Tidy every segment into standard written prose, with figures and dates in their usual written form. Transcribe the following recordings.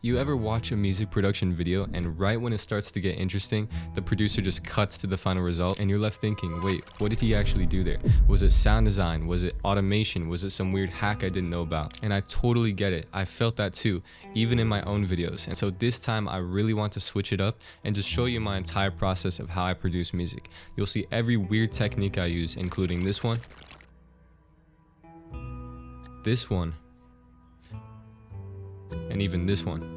You ever watch a music production video and right when it starts to get interesting, the producer just cuts to the final result and you're left thinking, wait, what did he actually do there? Was it sound design? Was it automation? Was it some weird hack I didn't know about? And I totally get it. I felt that too, even in my own videos. And so this time I really want to switch it up and just show you my entire process of how I produce music. You'll see every weird technique I use, including this one, and even this one.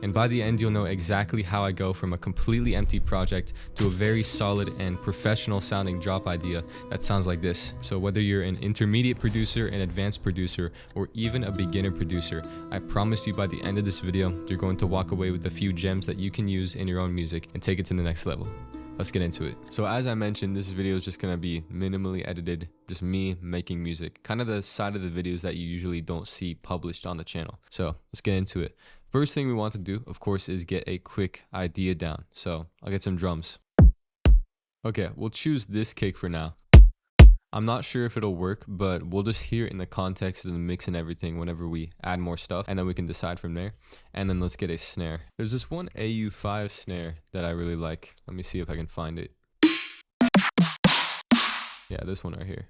And by the end, you'll know exactly how I go from a completely empty project to a very solid and professional sounding drop idea that sounds like this. So whether you're an intermediate producer, an advanced producer, or even a beginner producer, I promise you by the end of this video, you're going to walk away with a few gems that you can use in your own music and take it to the next level. Let's get into it. So as I mentioned, this video is just gonna be minimally edited, just me making music, kind of the side of the videos that you usually don't see published on the channel. So let's get into it. First thing we want to do, of course, is get a quick idea down. So I'll get some drums. Okay, we'll choose this kick for now. I'm not sure if it'll work, but we'll just hear it in the context of the mix and everything whenever we add more stuff, and then we can decide from there. And then let's get a snare. There's this one AU5 snare that I really like. Let me see if I can find it. Yeah, this one right here.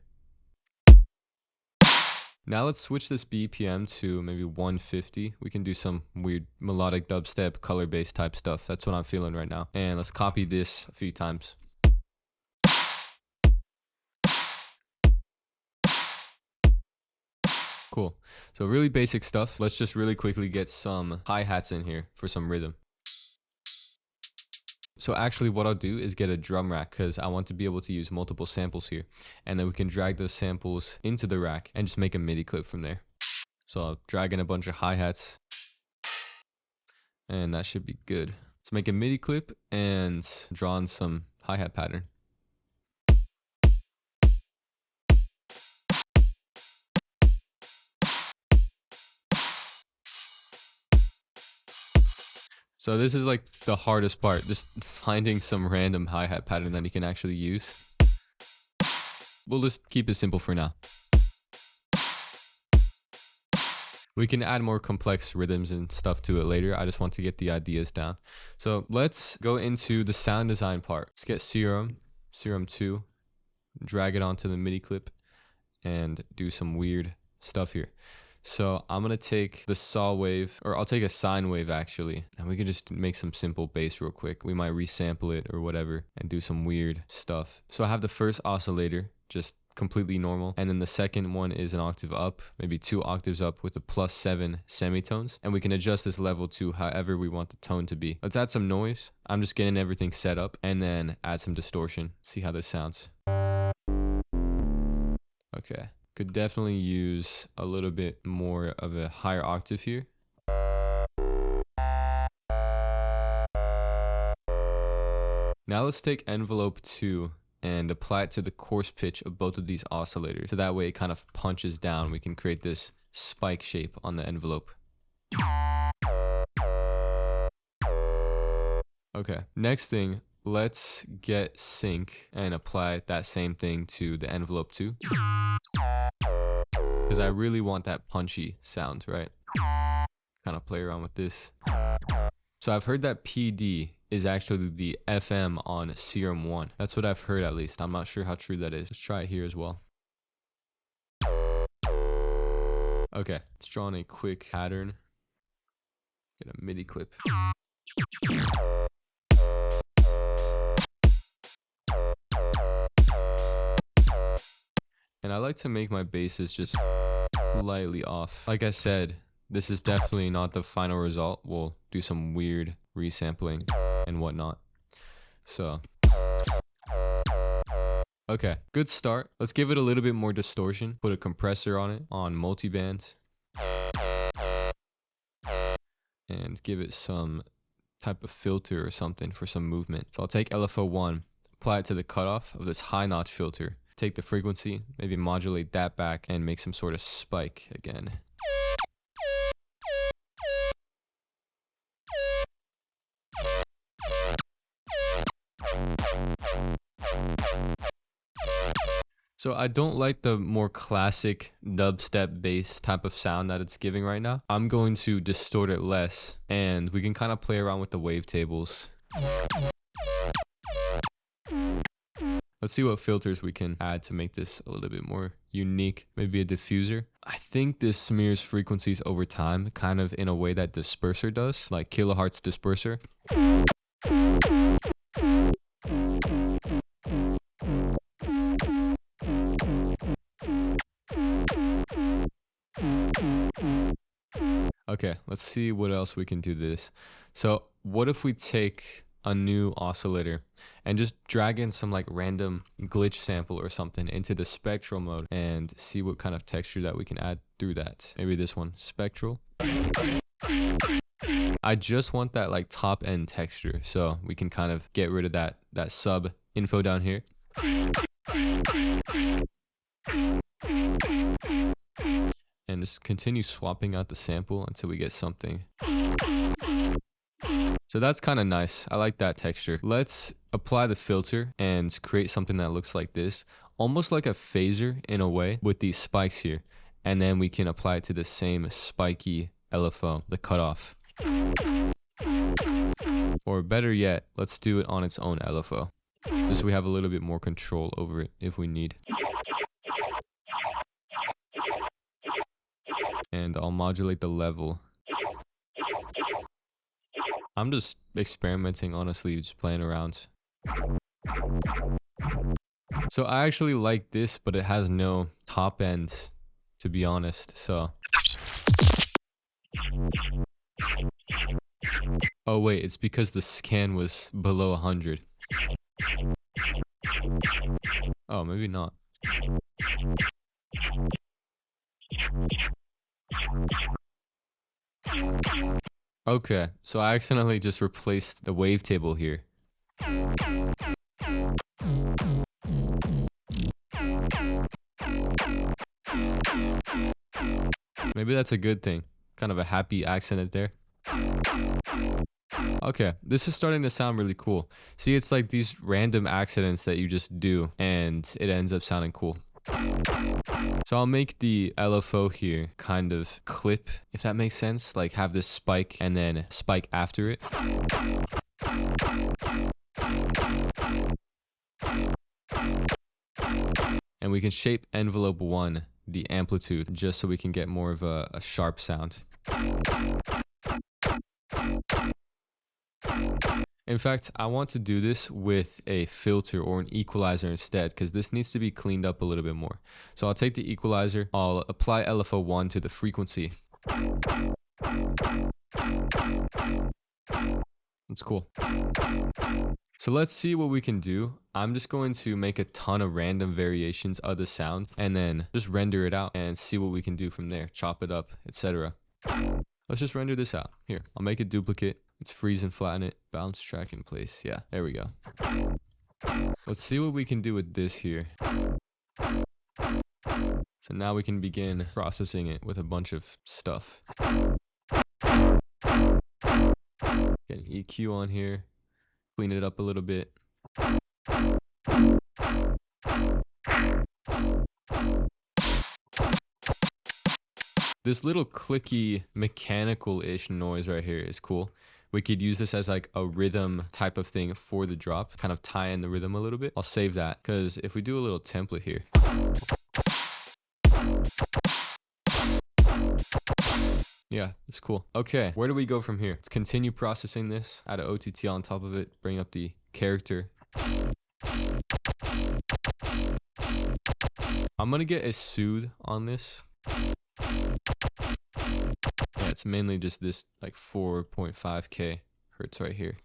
Now let's switch this BPM to maybe 150. We can do some weird melodic dubstep, color-based type stuff. That's what I'm feeling right now. And let's copy this a few times. Cool. So really basic stuff. Let's just really quickly get some hi-hats in here for some rhythm. So actually what I'll do is get a drum rack because I want to be able to use multiple samples here. And then we can drag those samples into the rack and just make a MIDI clip from there. So I'll drag in a bunch of hi-hats. And that should be good. Let's make a MIDI clip and draw on some hi-hat pattern. So this is like the hardest part, just finding some random hi-hat pattern that you can actually use. We'll just keep it simple for now. We can add more complex rhythms and stuff to it later. I just want to get the ideas down. So let's go into the sound design part. Let's get Serum 2, drag it onto the MIDI clip, and do some weird stuff here. So I'm going to take the saw wave, or I'll take a sine wave actually, and we can just make some simple bass real quick. We might resample it or whatever and do some weird stuff. So I have the first oscillator, just completely normal. And then the second one is an octave up, maybe 2 octaves up with a +7 semitones. And we can adjust this level to however we want the tone to be. Let's add some noise. I'm just getting everything set up and then add some distortion. See how this sounds. Okay. Could definitely use a little bit more of a higher octave here. Now let's take envelope 2 and apply it to the coarse pitch of both of these oscillators. So that way it kind of punches down. We can create this spike shape on the envelope. Okay, next thing, let's get sync and apply that same thing to the envelope 2. Because I really want that punchy sound, right? Kind of play around with this. So I've heard that PD is actually the FM on Serum 1. That's what I've heard at least. I'm not sure how true that is. Let's try it here as well. Okay, let's draw on a quick pattern. Get a MIDI clip. And I like to make my basses just slightly off. Like I said, this is definitely not the final result. We'll do some weird resampling and whatnot. So, okay, good start. Let's give it a little bit more distortion. Put a compressor on it, on multiband. And give it some type of filter or something for some movement. So I'll take LFO1, apply it to the cutoff of this high notch filter. Take the frequency, maybe modulate that back and make some sort of spike again. So I don't like the more classic dubstep bass type of sound that it's giving right now. I'm going to distort it less, and we can kind of play around with the wavetables. Let's see what filters we can add to make this a little bit more unique. Maybe a diffuser. I think this smears frequencies over time, kind of in a way that disperser does, like kilohertz disperser. Okay, let's see what else we can do this. So what if we take a new oscillator and just drag in some like random glitch sample or something into the spectral mode and see what kind of texture that we can add through that. Maybe this one, spectral. I just want that like top end texture, so we can kind of get rid of that sub info down here. And just continue swapping out the sample until we get something. So that's kind of nice. I like that texture. Let's apply the filter and create something that looks like this, almost like a phaser in a way with these spikes here. And then we can apply it to the same spiky LFO, the cutoff. Or better yet, let's do it on its own LFO, just so we have a little bit more control over it if we need. And I'll modulate the level. I'm just experimenting, honestly, just playing around. So I actually like this, but it has no top end, to be honest, so. Oh wait, it's because the scan was below 100. Oh, maybe not. Okay, so I accidentally just replaced the wavetable here. Maybe that's a good thing. Kind of a happy accident there. Okay, this is starting to sound really cool. See, it's like these random accidents that you just do, and it ends up sounding cool. So I'll make the LFO here kind of clip, if that makes sense. Like have this spike and then spike after it. And we can shape envelope 1, the amplitude, just so we can get more of a sharp sound. In fact, I want to do this with a filter or an equalizer instead, because this needs to be cleaned up a little bit more. So I'll take the equalizer, I'll apply LFO1 to the frequency. That's cool. So let's see what we can do. I'm just going to make a ton of random variations of the sound and then just render it out and see what we can do from there. Chop it up, etc. Let's just render this out. Here, I'll make a duplicate. Let's freeze and flatten it. Bounce track in place. Yeah, there we go. Let's see what we can do with this here. So now we can begin processing it with a bunch of stuff. Get an EQ on here. Clean it up a little bit. This little clicky mechanical-ish noise right here is cool. We could use this as like a rhythm type of thing for the drop, kind of tie in the rhythm a little bit. I'll save that because if we do a little template here. Yeah, it's cool. Okay, where do we go from here? Let's continue processing this, add an OTT on top of it, bring up the character. I'm gonna get a soothe on this. Yeah, it's mainly just this like 4.5K hertz right here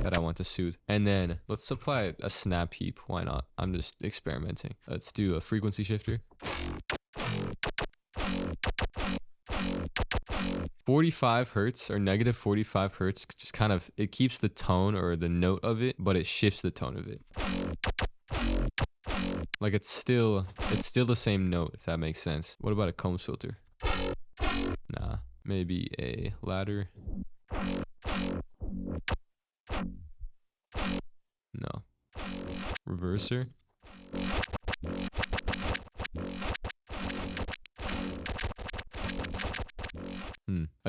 that I want to soothe. And then let's apply a snap heap. Why not? I'm just experimenting. Let's do a frequency shifter. 45 hertz or negative 45 hertz, just kind of, it keeps the tone or the note of it, but it shifts the tone of it. Like it's still the same note, if that makes sense. What about a Combs filter? Nah, maybe a ladder. No. Reverser.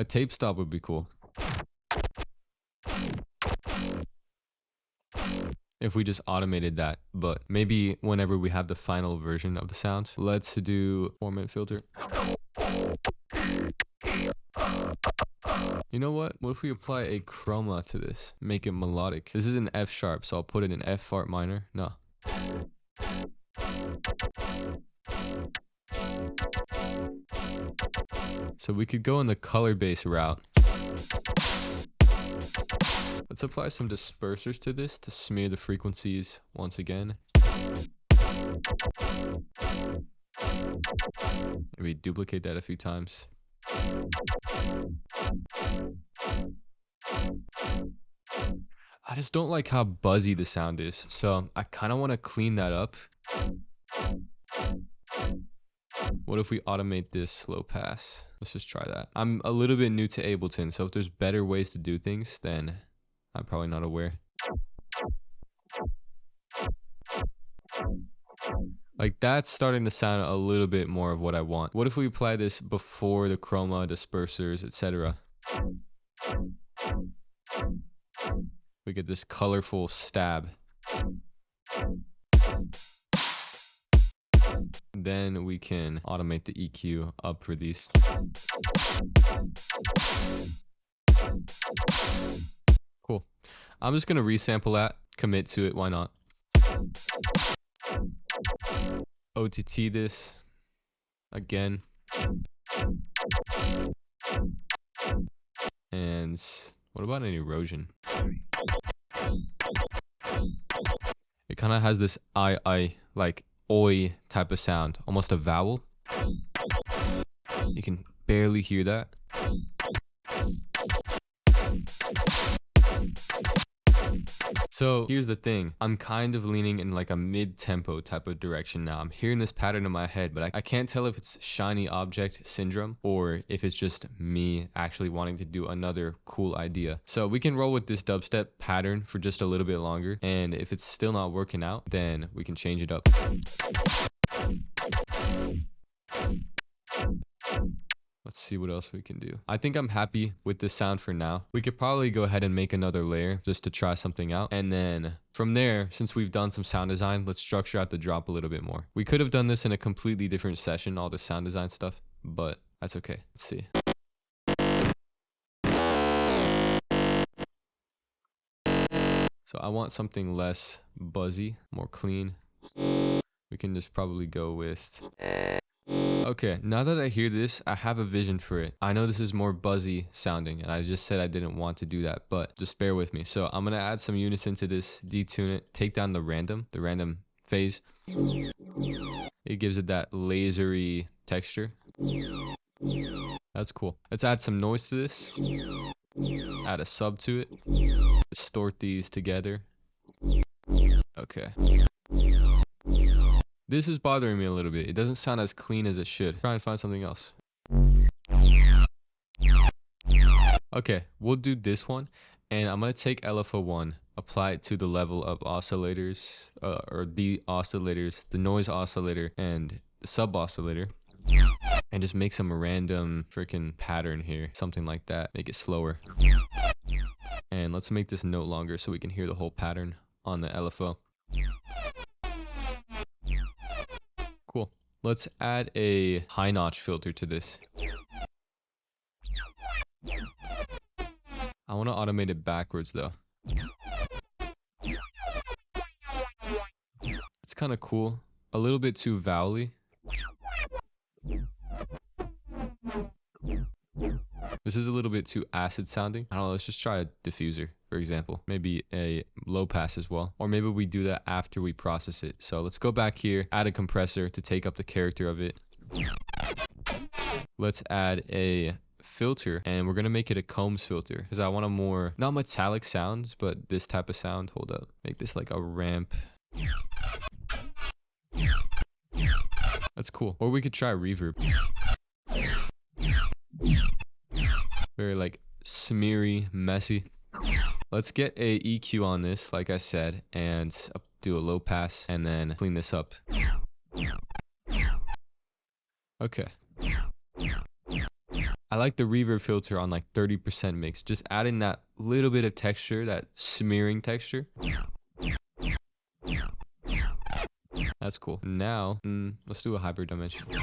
tape stop would be cool. If we just automated that, but maybe whenever we have the final version of the sound. Let's do format filter. You know what? What if we apply a chroma to this? Make it melodic. This is an F sharp, so I'll put it in F sharp minor. No. So we could go in the color base route. Let's apply some dispersers to this to smear the frequencies once again. Maybe duplicate that a few times. I just don't like how buzzy the sound is, so I kind of want to clean that up. What if we automate this slow pass? Let's just try that. I'm a little bit new to Ableton, so if there's better ways to do things, then I'm probably not aware. Like that's starting to sound a little bit more of what I want. What if we apply this before the chroma, dispersers, etc.? We get this colorful stab. Then we can automate the EQ up for these. Cool. I'm just gonna resample that, commit to it, why not? OTT this again. And what about an erosion? It kind of has this I, like oi type of sound, almost a vowel. You can barely hear that. So here's the thing, I'm kind of leaning in like a mid-tempo type of direction now. I'm hearing this pattern in my head, but I can't tell if it's shiny object syndrome or if it's just me actually wanting to do another cool idea. So we can roll with this dubstep pattern for just a little bit longer, and if it's still not working out, then we can change it up. Let's see what else we can do. I think I'm happy with this sound for now. We could probably go ahead and make another layer just to try something out. And then from there, since we've done some sound design, let's structure out the drop a little bit more. We could have done this in a completely different session, all the sound design stuff, but that's okay. Let's see. So I want something less buzzy, more clean. We can just probably go with... Okay, now that I hear this, I have a vision for it. I know this is more buzzy sounding, and I just said I didn't want to do that, but just bear with me. So I'm gonna add some unison to this, detune it, take down the random phase. It gives it that lasery texture. That's cool. Let's add some noise to this. Add a sub to it. Distort these together. Okay. This is bothering me a little bit. It doesn't sound as clean as it should. Try and find something else. Okay, we'll do this one. And I'm going to take LFO1, apply it to the level of oscillators, or the oscillators, the noise oscillator, and the sub oscillator. And just make some random freaking pattern here. Something like that. Make it slower. And let's make this note longer so we can hear the whole pattern on the LFO. Cool. Let's add a high notch filter to this. I want to automate it backwards though. It's kind of cool. A little bit too vowely. This is a little bit too acid sounding. I don't know, let's just try a diffuser, for example. Maybe a low pass as well. Or maybe we do that after we process it. So let's go back here, add a compressor to take up the character of it. Let's add a filter, and we're gonna make it a combs filter because I want a more, not metallic sounds, but this type of sound. Hold up. Make this like a ramp. That's cool. Or we could try reverb. Very like smeary, messy. Let's get a EQ on this, like I said, and do a low pass and then clean this up. Okay. I like the reverb filter on like 30% mix, just adding that little bit of texture, that smearing texture. That's cool. Now, let's do a hyperdimensional.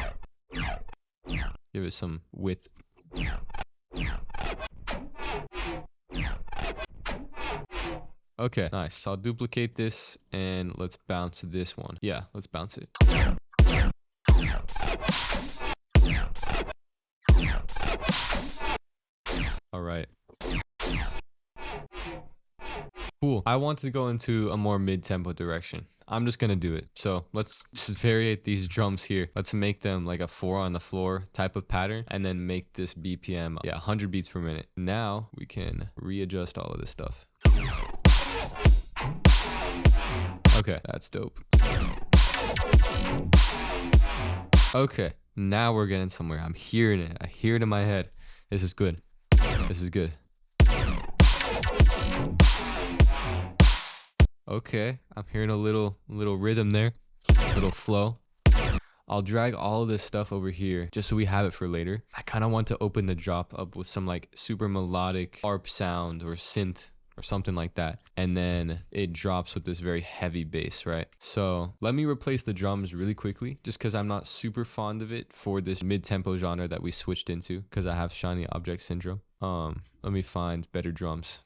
Give it some width. Okay, nice. So I'll duplicate this and let's bounce this one. Yeah, let's bounce it. All right. Cool. I want to go into a more mid-tempo direction. I'm just gonna do it. So let's just variate these drums here. Let's make them like a 4 on the floor type of pattern and then make this BPM, 100 beats per minute. Now we can readjust all of this stuff. Okay, that's dope. Okay, now we're getting somewhere. I'm hearing it. I hear it in my head. This is good. This is good. Okay, I'm hearing a little rhythm there, little flow. I'll drag all of this stuff over here just so we have it for later. I kind of want to open the drop up with some like super melodic harp sound or synth or something like that. And then it drops with this very heavy bass, right? So let me replace the drums really quickly just because I'm not super fond of it for this mid-tempo genre that we switched into because I have shiny object syndrome. Let me find better drums.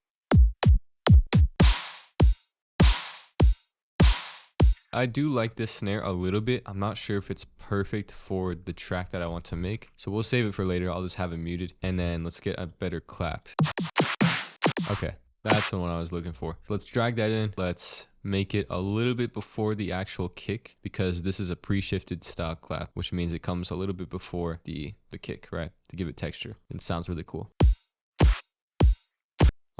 I do like this snare a little bit. I'm not sure if it's perfect for the track that I want to make. So we'll save it for later. I'll just have it muted. And then let's get a better clap. Okay, that's the one I was looking for. Let's drag that in. Let's make it a little bit before the actual kick because this is a pre-shifted style clap, which means it comes a little bit before the kick, right? To give it texture. It sounds really cool.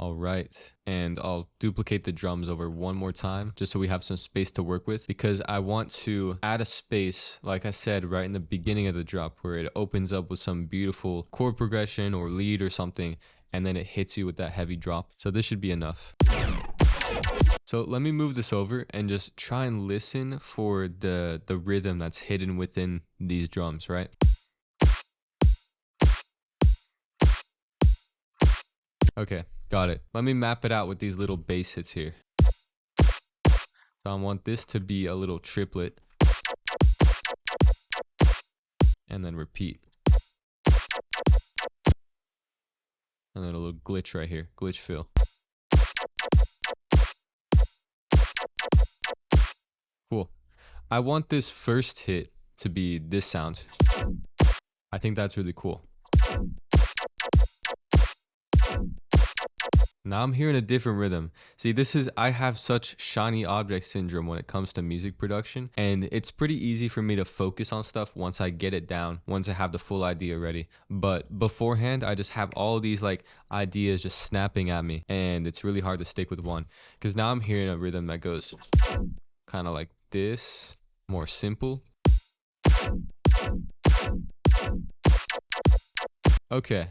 All right, and I'll duplicate the drums over one more time just so we have some space to work with because I want to add a space, like I said, right in the beginning of the drop where it opens up with some beautiful chord progression or lead or something, and then it hits you with that heavy drop. So this should be enough. So let me move this over and just try and listen for the rhythm that's hidden within these drums, right? Okay, got it. Let me map it out with these little bass hits here. So I want this to be a little triplet. And then repeat. And then a little glitch right here, glitch fill. Cool. I want this first hit to be this sound. I think that's really cool. Now I'm hearing a different rhythm. See, I have such shiny object syndrome when it comes to music production, and it's pretty easy for me to focus on stuff once I get it down, once I have the full idea ready. But beforehand, I just have all these like ideas just snapping at me, and it's really hard to stick with one. Because now I'm hearing a rhythm that goes kind of like this, more simple. Okay,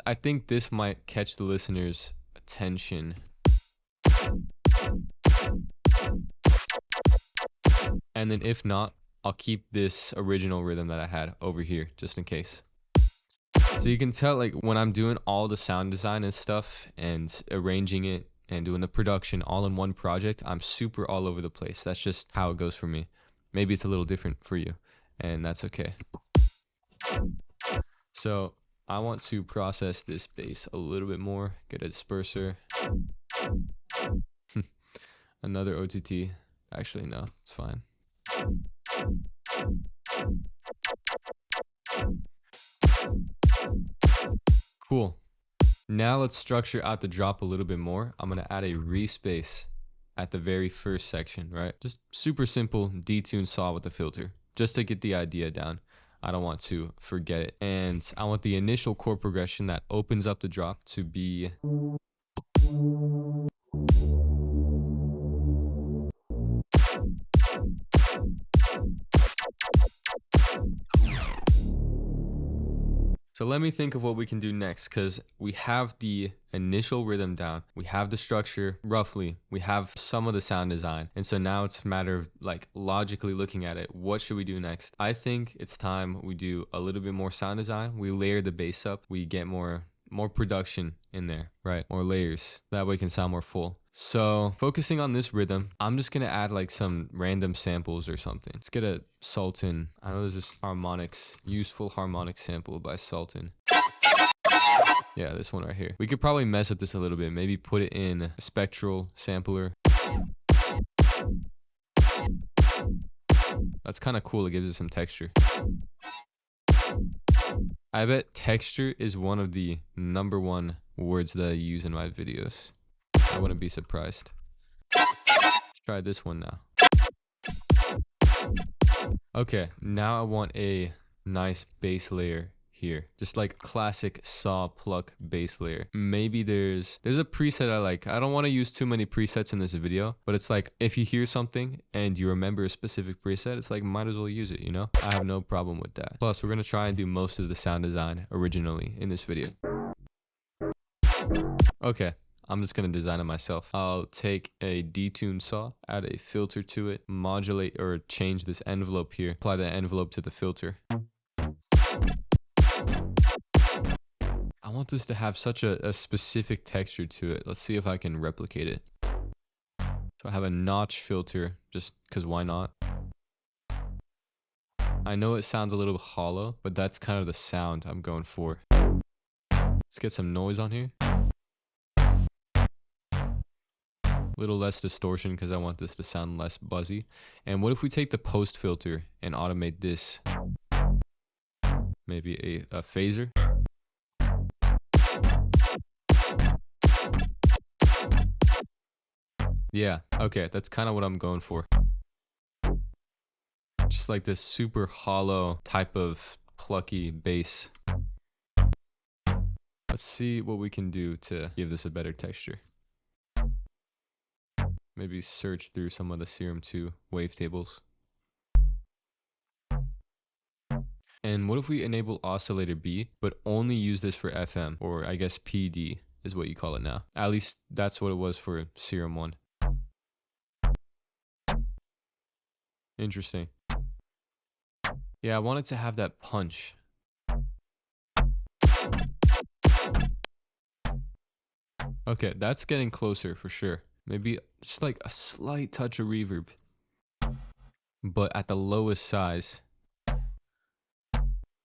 I think this might catch the listeners' attention. And then if not, I'll keep this original rhythm that I had over here just in case. So you can tell like when I'm doing all the sound design and stuff and arranging it and doing the production all in one project, I'm super all over the place. That's just how it goes for me. Maybe it's a little different for you, and that's okay. So I want to process this bass a little bit more, get a disperser. Another OTT. Actually, no, it's fine. Cool. Now let's structure out the drop a little bit more. I'm going to add a respace at the very first section, right? Just super simple detune saw with a filter, just to get the idea down. I don't want to forget it. And I want the initial chord progression that opens up the drop to be... So let me think of what we can do next, because we have the initial rhythm down. We have the structure roughly. We have some of the sound design. And so now it's a matter of like logically looking at it. What should we do next? I think it's time we do a little bit more sound design. We layer the bass up. We get more production in there, right? More layers. That way it can sound more full. So focusing on this rhythm, I'm just gonna add like some random samples or something. Let's get a Sultan. I know there's this harmonics, useful harmonic sample by Sultan. Yeah, this one right here. We could probably mess with this a little bit. Maybe put it in a spectral sampler. That's kind of cool. It gives it some texture. I bet texture is one of the #1 words that I use in my videos. I wouldn't be surprised. Let's try this one now. Okay, now I want a nice bass layer here. Just like classic saw pluck bass layer. Maybe there's a preset I like. I don't want to use too many presets in this video, but it's like if you hear something and you remember a specific preset, it's like might as well use it, you know? I have no problem with that. Plus, we're gonna try and do most of the sound design originally in this video. Okay. I'm just going to design it myself. I'll take a detuned saw, add a filter to it, modulate or change this envelope here, apply the envelope to the filter. I want this to have such a specific texture to it. Let's see if I can replicate it. So I have a notch filter, just because why not? I know it sounds a little hollow, but that's kind of the sound I'm going for. Let's get some noise on here. Little less distortion because I want this to sound less buzzy. And what if we take the post filter and automate this? Maybe a phaser. Yeah, okay, that's kind of what I'm going for. Just like this super hollow type of plucky bass. Let's see what we can do to give this a better texture. Maybe search through some of the Serum 2 wavetables. And what if we enable oscillator B, but only use this for FM, or I guess PD is what you call it now. At least that's what it was for Serum 1. Interesting. Yeah, I want it to have that punch. Okay, that's getting closer for sure. Maybe just like a slight touch of reverb, but at the lowest size.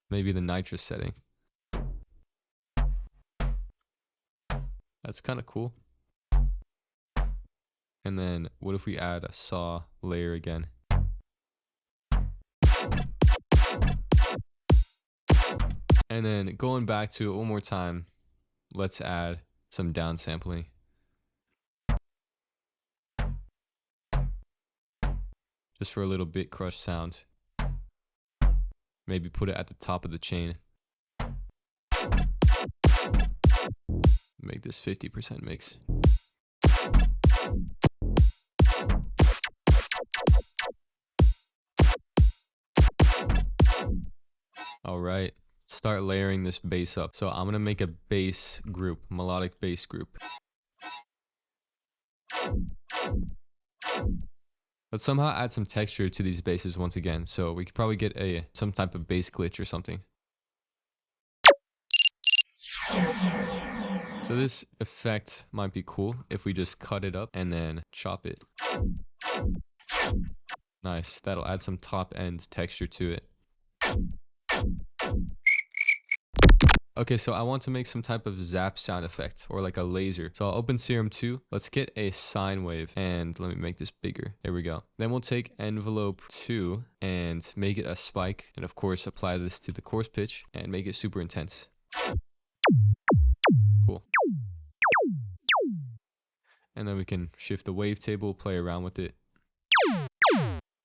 Maybe the nitrous setting. That's kind of cool. And then what if we add a saw layer again? And then going back to it one more time, let's add some downsampling. Just for a little bit crush sound. Maybe put it at the top of the chain. Make this 50% mix. All right, start layering this bass up. So I'm gonna make a bass group, melodic bass group. Let's somehow add some texture to these basses once again. So we could probably get some type of bass glitch or something. So this effect might be cool if we just cut it up and then chop it. Nice, that'll add some top end texture to it. Okay, so I want to make some type of zap sound effect or like a laser. So I'll open Serum 2. Let's get a sine wave and let me make this bigger. There we go. Then we'll take envelope 2 and make it a spike. And of course, apply this to the coarse pitch and make it super intense. Cool. And then we can shift the wavetable, play around with it.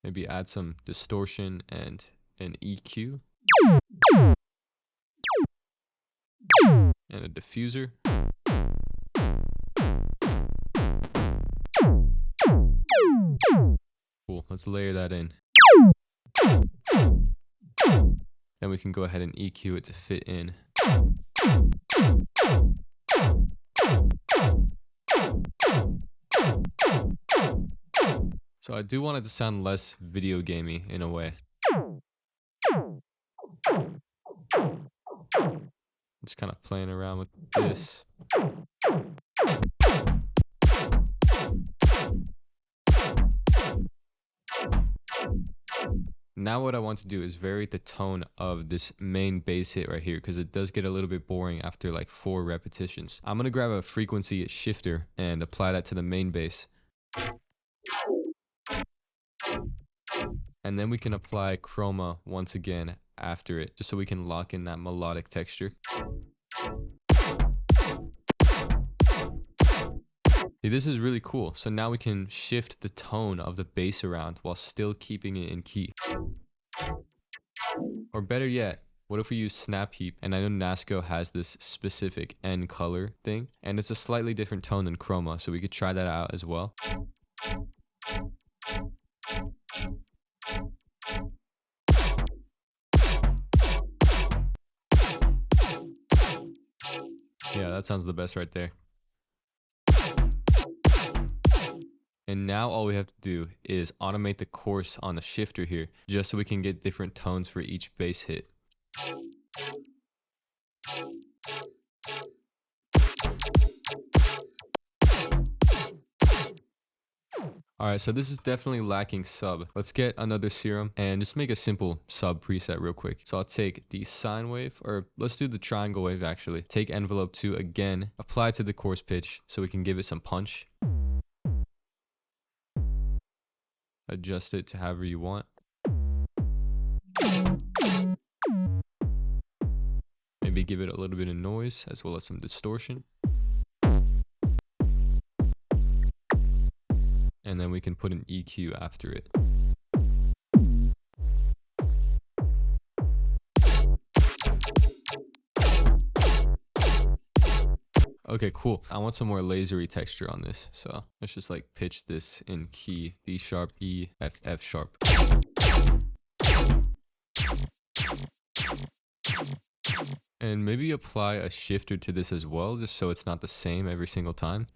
Maybe add some distortion and an EQ. And a diffuser. Cool, let's layer that in. Then we can go ahead and EQ it to fit in. So I do want it to sound less video gamey in a way. Just kind of playing around with this. Now what I want to do is vary the tone of this main bass hit right here, because it does get a little bit boring after like 4 repetitions. I'm going to grab a frequency shifter and apply that to the main bass. And then we can apply chroma once again after it, just so we can lock in that melodic texture. See, this is really cool. So now we can shift the tone of the bass around while still keeping it in key. Or better yet, what if we use snap heap? And I know NASCO has this specific N color thing, and it's a slightly different tone than chroma, so we could try that out as well. Yeah, that sounds the best right there. And now all we have to do is automate the course on the shifter here, just so we can get different tones for each bass hit. Alright, so this is definitely lacking sub. Let's get another serum and just make a simple sub preset real quick. So I'll take the sine wave, or let's do the triangle wave actually. Take envelope 2 again, apply it to the course pitch so we can give it some punch. Adjust it to however you want. Maybe give it a little bit of noise as well as some distortion. And then we can put an EQ after it. Okay, cool. I want some more lasery texture on this. So let's just like pitch this in key D sharp, E, F, F sharp. And maybe apply a shifter to this as well, just so it's not the same every single time.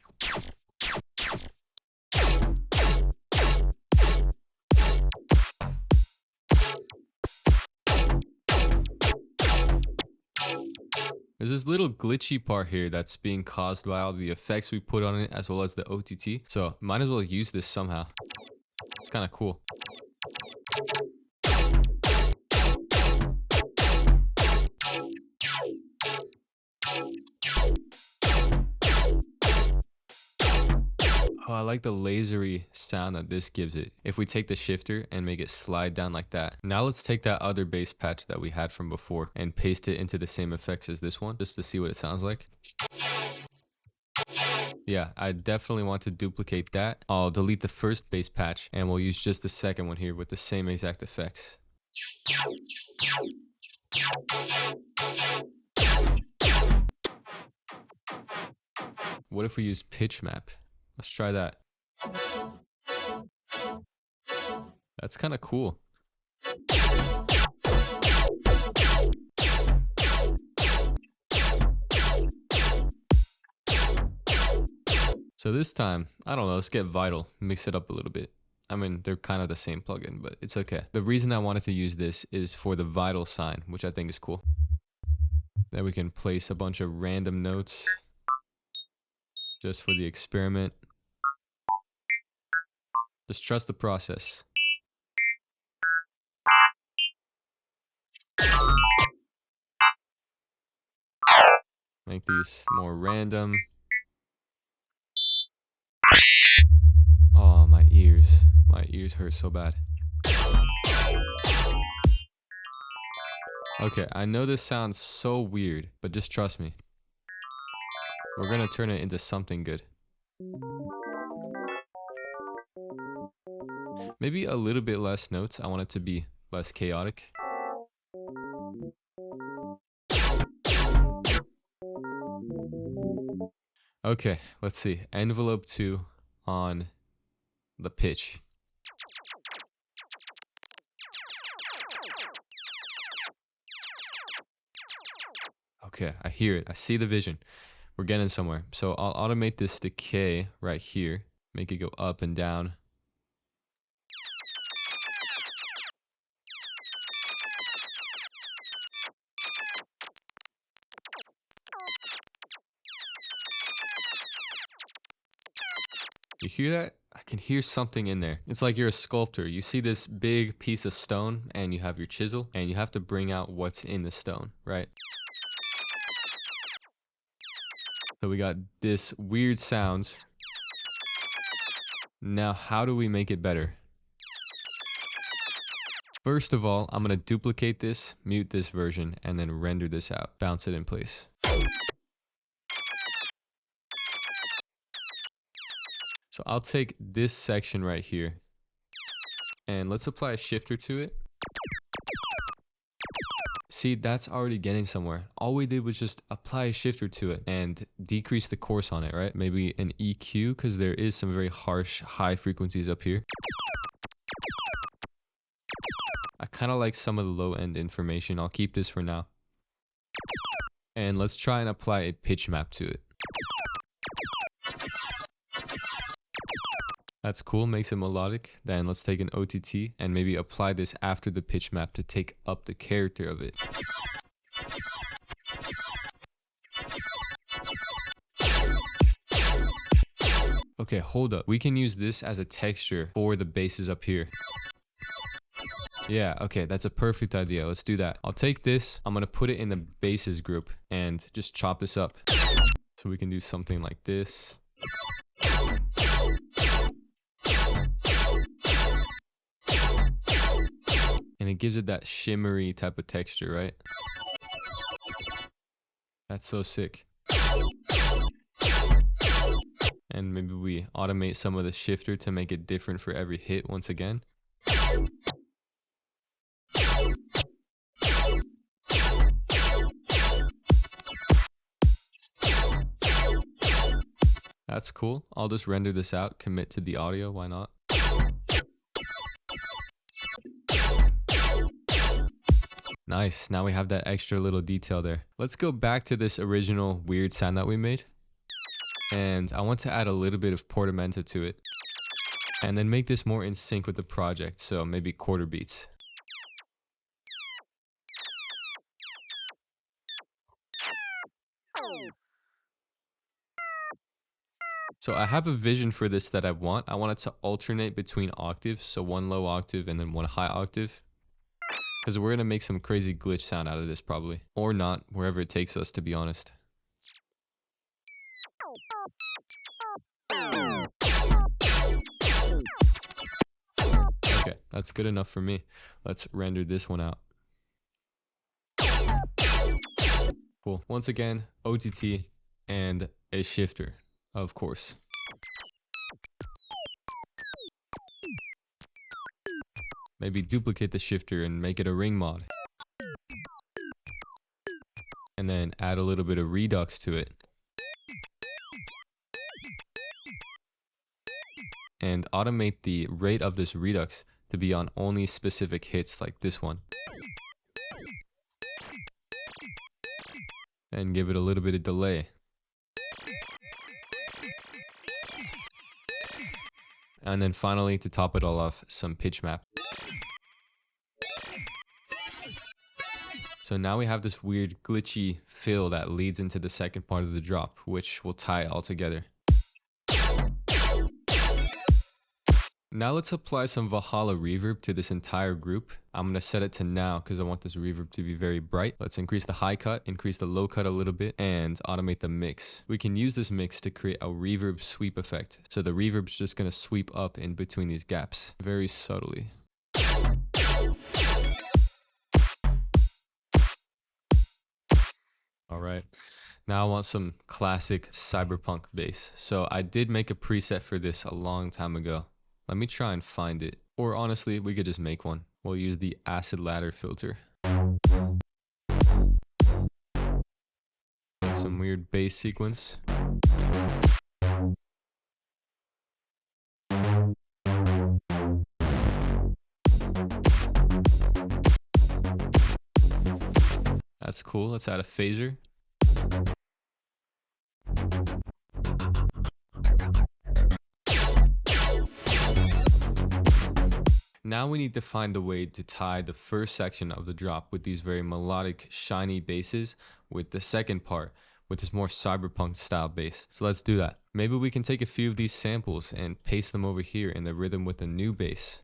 There's this little glitchy part here that's being caused by all the effects we put on it as well as the OTT. So might as well use this somehow. It's kind of cool. Oh, I like the lasery sound that this gives it. If we take the shifter and make it slide down like that. Now let's take that other bass patch that we had from before and paste it into the same effects as this one, just to see what it sounds like. Yeah, I definitely want to duplicate that. I'll delete the first bass patch and we'll use just the second one here with the same exact effects. What if we use pitch map? Let's try that. That's kind of cool. So this time, I don't know, let's get Vital, mix it up a little bit. I mean, they're kind of the same plugin, but it's okay. The reason I wanted to use this is for the Vital sign, which I think is cool. Then we can place a bunch of random notes just for the experiment. Just trust the process. Make these more random. Oh, my ears. My ears hurt so bad. Okay, I know this sounds so weird, but just trust me. We're gonna turn it into something good. Maybe a little bit less notes. I want it to be less chaotic. Okay, let's see. Envelope 2 on the pitch. Okay, I hear it. I see the vision. We're getting somewhere. So I'll automate this decay right here. Make it go up and down. You hear that? I can hear something in there. It's like you're a sculptor. You see this big piece of stone and you have your chisel and you have to bring out what's in the stone, right? So we got this weird sounds. Now, how do we make it better? First of all, I'm gonna duplicate this, mute this version, and then render this out. Bounce it in place. So I'll take this section right here and let's apply a shifter to it. See, that's already getting somewhere. All we did was just apply a shifter to it and decrease the coarse on it, right? Maybe an EQ, because there is some very harsh high frequencies up here. I kind of like some of the low end information. I'll keep this for now. And let's try and apply a pitch map to it. That's cool, makes it melodic. Then let's take an OTT and maybe apply this after the pitch map to take up the character of it. Okay, hold up. We can use this as a texture for the basses up here. Yeah, okay, that's a perfect idea. Let's do that. I'll take this, I'm gonna put it in the basses group and just chop this up. So we can do something like this. And it gives it that shimmery type of texture, right? That's so sick. And maybe we automate some of the shifter to make it different for every hit once again. That's cool. I'll just render this out, commit to the audio, why not? Nice, now we have that extra little detail there. Let's go back to this original weird sound that we made. And I want to add a little bit of portamento to it. And then make this more in sync with the project, so maybe quarter beats. So I have a vision for this that I want. I want it to alternate between octaves, so one low octave and then one high octave. Because we're going to make some crazy glitch sound out of this probably. Or not, wherever it takes us, to be honest. Okay, that's good enough for me. Let's render this one out. Cool. Once again, OTT and a shifter, of course. Maybe duplicate the shifter and make it a ring mod. And then add a little bit of redux to it. And automate the rate of this redux to be on only specific hits like this one. And give it a little bit of delay. And then finally, to top it all off, some pitch map. So now we have this weird glitchy fill that leads into the second part of the drop, which will tie it all together. Now let's apply some Valhalla reverb to this entire group. I'm going to set it to now because I want this reverb to be very bright. Let's increase the high cut, increase the low cut a little bit, and automate the mix. We can use this mix to create a reverb sweep effect. So the reverb's just going to sweep up in between these gaps, very subtly. All right, now I want some classic cyberpunk bass. So I did make a preset for this a long time ago. Let me try and find it. Or honestly, we could just make one. We'll use the acid ladder filter. Some weird bass sequence. That's cool. Let's add a phaser. Now we need to find a way to tie the first section of the drop with these very melodic, shiny basses with the second part, with this more cyberpunk style bass. So let's do that. Maybe we can take a few of these samples and paste them over here in the rhythm with the new bass.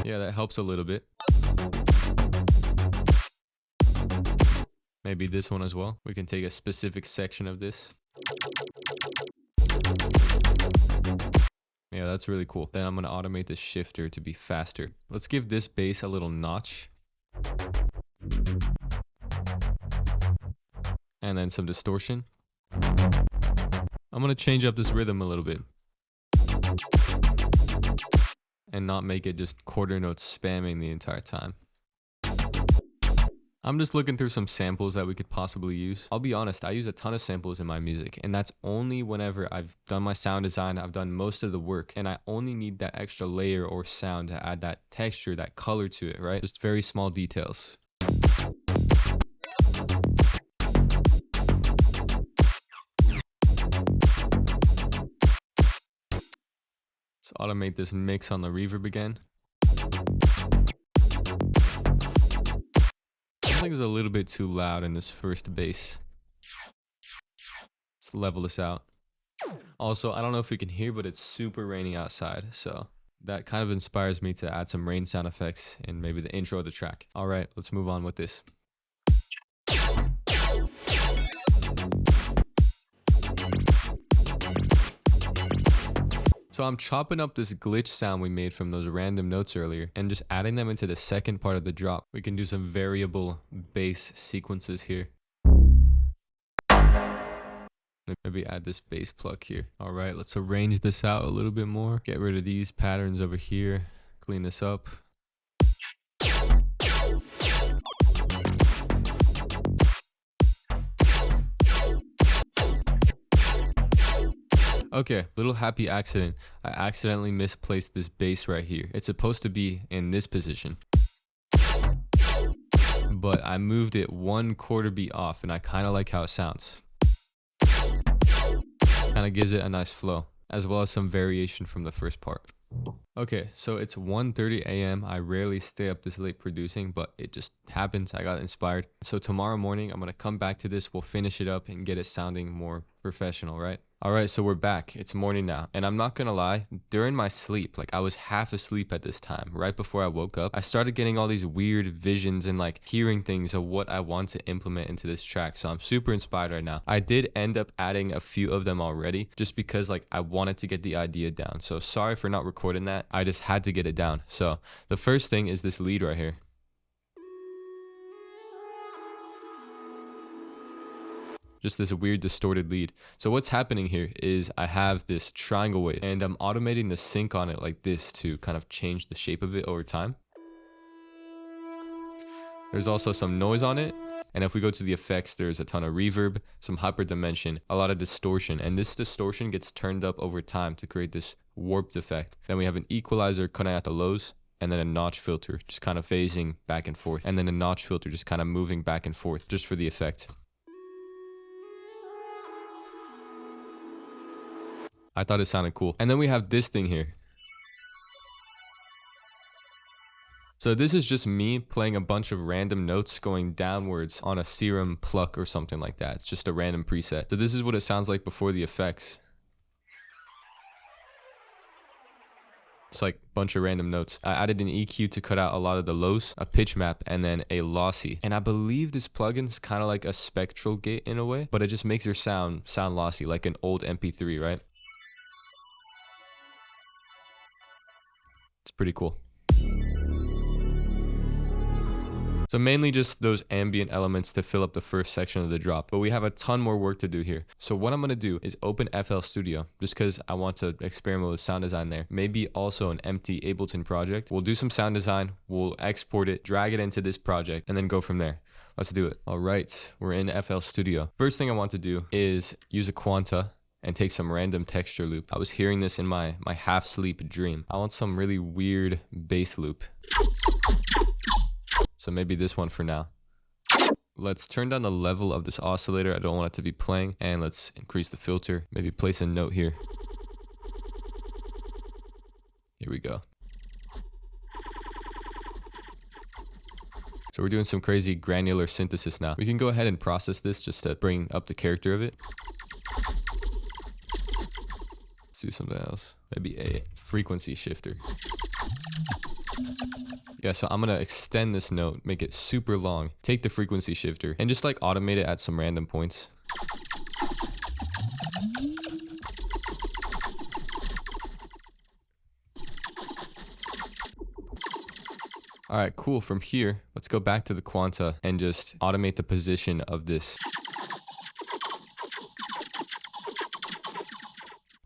Yeah, that helps a little bit. Maybe this one as well. We can take a specific section of this. Yeah, that's really cool. Then I'm gonna automate this shifter to be faster. Let's give this bass a little notch. And then some distortion. I'm gonna change up this rhythm a little bit. And not make it just quarter notes spamming the entire time. I'm just looking through some samples that we could possibly use. I'll be honest, I use a ton of samples in my music, and that's only whenever I've done my sound design, I've done most of the work, and I only need that extra layer or sound to add that texture, that color to it, right? Just very small details. Let's automate this mix on the reverb again. I think it's a little bit too loud in this first bass. Let's level this out. Also, I don't know if you can hear, but it's super rainy outside, so that kind of inspires me to add some rain sound effects in maybe the intro of the track. All right, let's move on with this. So I'm chopping up this glitch sound we made from those random notes earlier and just adding them into the second part of the drop. We can do some variable bass sequences here. Maybe add this bass pluck here. All right, let's arrange this out a little bit more. Get rid of these patterns over here. Clean this up. Okay, little happy accident. I accidentally misplaced this bass right here. It's supposed to be in this position, but I moved it 1/4 beat off, and I kind of like how it sounds. Kind of gives it a nice flow, as well as some variation from the first part. Okay, so it's 1:30 a.m. I rarely stay up this late producing, but it just happens. I got inspired. So tomorrow morning, I'm going to come back to this. We'll finish it up and get it sounding more professional, right? All right, so we're back. It's morning now. And I'm not going to lie, during my sleep, like I was half asleep at this time, right before I woke up, I started getting all these weird visions and like hearing things of what I want to implement into this track. So I'm super inspired right now. I did end up adding a few of them already just because like I wanted to get the idea down. So sorry for not recording that. I just had to get it down. So the first thing is this lead right here. Just this weird distorted lead. So what's happening here is I have this triangle wave and I'm automating the sync on it like this to kind of change the shape of it over time. There's also some noise on it. And if we go to the effects, there's a ton of reverb, some hyperdimension, a lot of distortion. And this distortion gets turned up over time to create this warped effect. Then we have an equalizer cutting out the lows, and then a notch filter just kind of phasing back and forth. And then a notch filter just kind of moving back and forth just for the effect. I thought it sounded cool. And then we have this thing here. So this is just me playing a bunch of random notes going downwards on a serum pluck or something like that. It's just a random preset. So this is what it sounds like before the effects. It's like a bunch of random notes. I added an EQ to cut out a lot of the lows, a pitch map, and then a lossy. And I believe this plugin is kind of like a spectral gate in a way, but it just makes your sound lossy, like an old MP3, right? It's pretty cool. So mainly just those ambient elements to fill up the first section of the drop, but we have a ton more work to do here. So what I'm going to do is open FL Studio just because I want to experiment with sound design there. Maybe also an empty Ableton project. We'll do some sound design, we'll export it, drag it into this project, and then go from there. Let's do it. All right, we're in FL Studio. First thing I want to do is use a Quanta and take some random texture loop. I was hearing this in my half sleep dream. I want some really weird bass loop. So maybe this one for now. Let's turn down the level of this oscillator. I don't want it to be playing. And let's increase the filter. Maybe place a note here. Here we go. So we're doing some crazy granular synthesis now. We can go ahead and process this just to bring up the character of it. Let's do something else. Maybe a frequency shifter. Yeah, so I'm gonna extend this note, make it super long, take the frequency shifter, and just like automate it at some random points. All right, cool. From here, let's go back to the Quanta and just automate the position of this.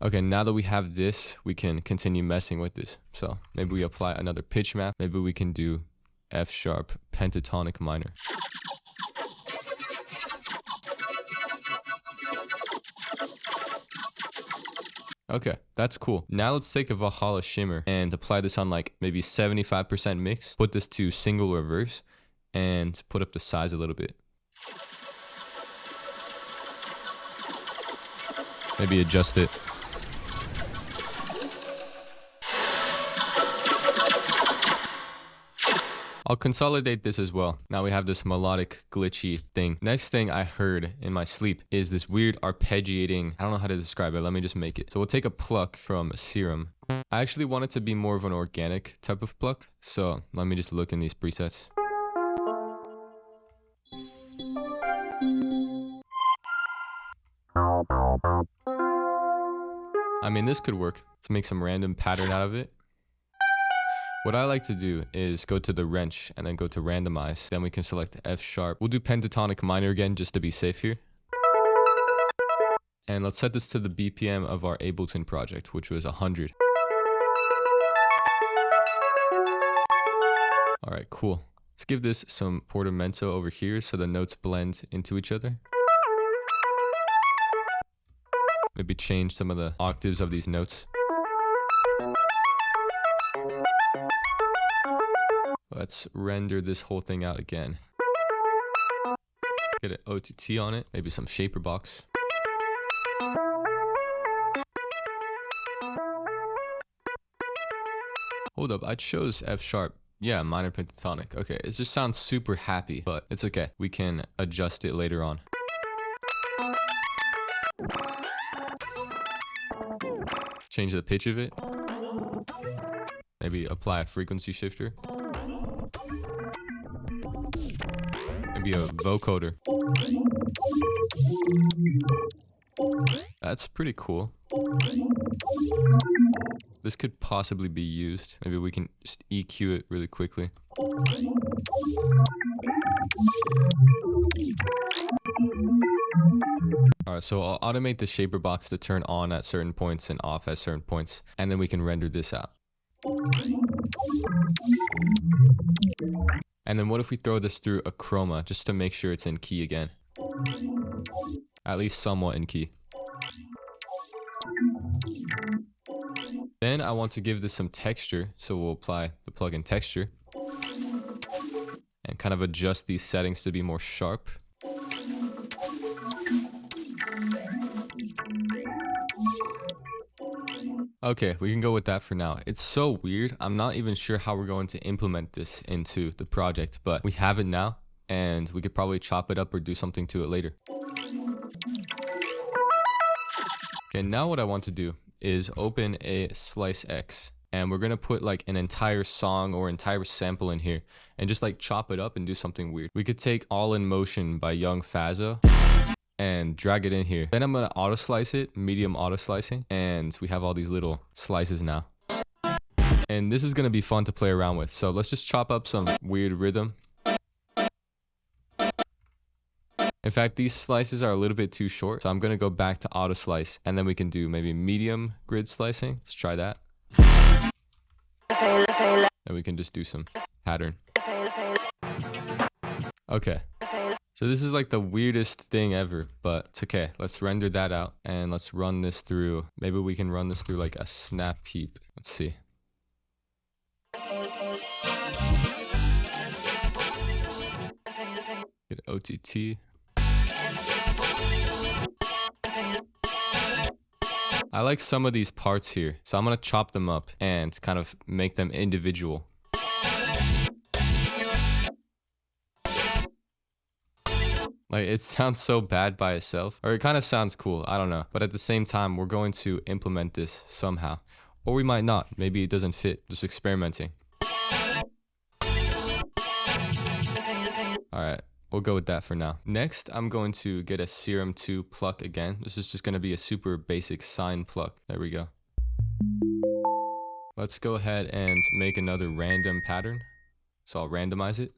Okay, now that we have this, we can continue messing with this. So maybe we apply another pitch map. Maybe we can do F sharp pentatonic minor. Okay, that's cool. Now let's take a Valhalla shimmer and apply this on like maybe 75% mix. Put this to single reverse and put up the size a little bit. Maybe adjust it. I'll consolidate this as well. Now we have this melodic glitchy thing. Next thing I heard in my sleep is this weird arpeggiating. I don't know how to describe it. Let me just make it. So we'll take a pluck from Serum. I actually want it to be more of an organic type of pluck. So let me just look in these presets. I mean, this could work. Let's make some random pattern out of it. What I like to do is go to the wrench and then go to randomize. Then we can select F sharp. We'll do pentatonic minor again just to be safe here. And let's set this to the BPM of our Ableton project, which was 100. All right, cool. Let's give this some portamento over here so the notes blend into each other. Maybe change some of the octaves of these notes. Let's render this whole thing out again. Get an OTT on it, maybe some shaper box. Hold up, I chose F sharp. Yeah, minor pentatonic. Okay, it just sounds super happy, but it's okay. We can adjust it later on. Change the pitch of it. Maybe apply a frequency shifter. Maybe a vocoder. That's pretty cool. This could possibly be used. Maybe we can just EQ it really quickly. Alright, so I'll automate the shaper box to turn on at certain points and off at certain points, and then we can render this out. And then what if we throw this through a chroma just to make sure it's in key again? At least somewhat in key. Then I want to give this some texture, so we'll apply the plugin texture and kind of adjust these settings to be more sharp. Okay, we can go with that for now. It's so weird. I'm not even sure how we're going to implement this into the project, but we have it now, and we could probably chop it up or do something to it later. Okay, now what I want to do is open a Slice X, and we're gonna put like an entire song or entire sample in here and just like chop it up and do something weird. We could take All in Motion by Young Fazzo and drag it in here. Then I'm gonna auto slice it, medium auto slicing, and we have all these little slices now. And this is gonna be fun to play around with. So let's just chop up some weird rhythm. In fact, these slices are a little bit too short, so I'm gonna go back to auto slice, and then we can do maybe medium grid slicing. Let's try that. And we can just do some pattern. Okay. So this is like the weirdest thing ever, but it's okay. Let's render that out and let's run this through. Maybe we can run this through like a snap peep. Let's see. Get OTT. I like some of these parts here, so I'm gonna chop them up and kind of make them individual. Like, it sounds so bad by itself, or it kind of sounds cool. I don't know. But at the same time, we're going to implement this somehow. Or we might not. Maybe it doesn't fit. Just experimenting. All right. We'll go with that for now. Next, I'm going to get a Serum 2 pluck again. This is just going to be a super basic sine pluck. There we go. Let's go ahead and make another random pattern. So I'll randomize it.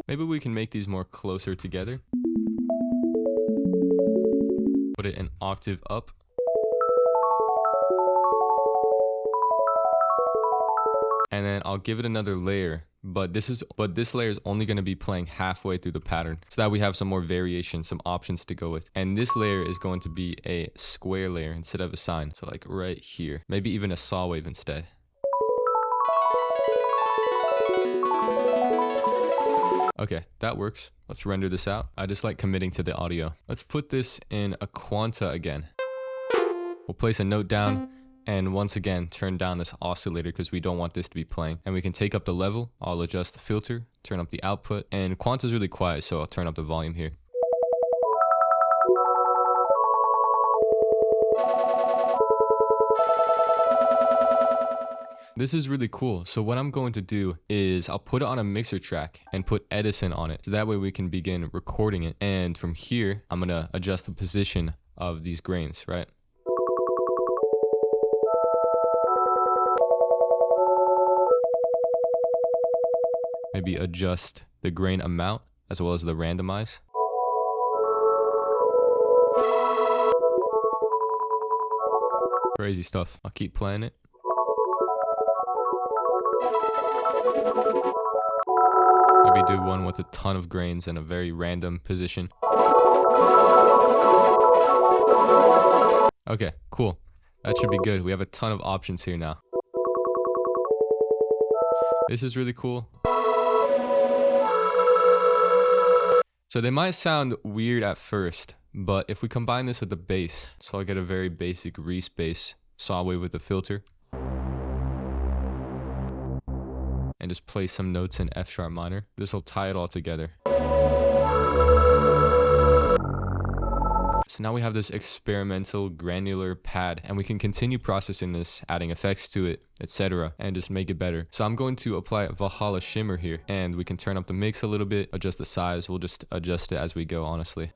Maybe we can make these more closer together. Put it an octave up. And then I'll give it another layer, but this layer is only going to be playing halfway through the pattern so that we have some more variation, some options to go with. And this layer is going to be a square layer instead of a sine. So like right here, maybe even a saw wave instead. Okay, that works. Let's render this out. I just like committing to the audio. Let's put this in a quanta again. We'll place a note down. And once again, turn down this oscillator because we don't want this to be playing. And we can take up the level. I'll adjust the filter, turn up the output. And quanta is really quiet, so I'll turn up the volume here. This is really cool. So what I'm going to do is I'll put it on a mixer track and put Edison on it. So that way we can begin recording it. And from here, I'm going to adjust the position of these grains, right? Maybe adjust the grain amount as well as the randomize. Crazy stuff. I'll keep playing it. Maybe do one with a ton of grains in a very random position. Okay, cool. That should be good. We have a ton of options here now. This is really cool. So they might sound weird at first, but if we combine this with the bass, so I'll get a very basic Reese bass saw wave with the filter. And just play some notes in F sharp minor. This will tie it all together. So now we have this experimental granular pad and we can continue processing this, adding effects to it, etc. and just make it better. So I'm going to apply Valhalla Shimmer here and we can turn up the mix a little bit, adjust the size. We'll just adjust it as we go, honestly.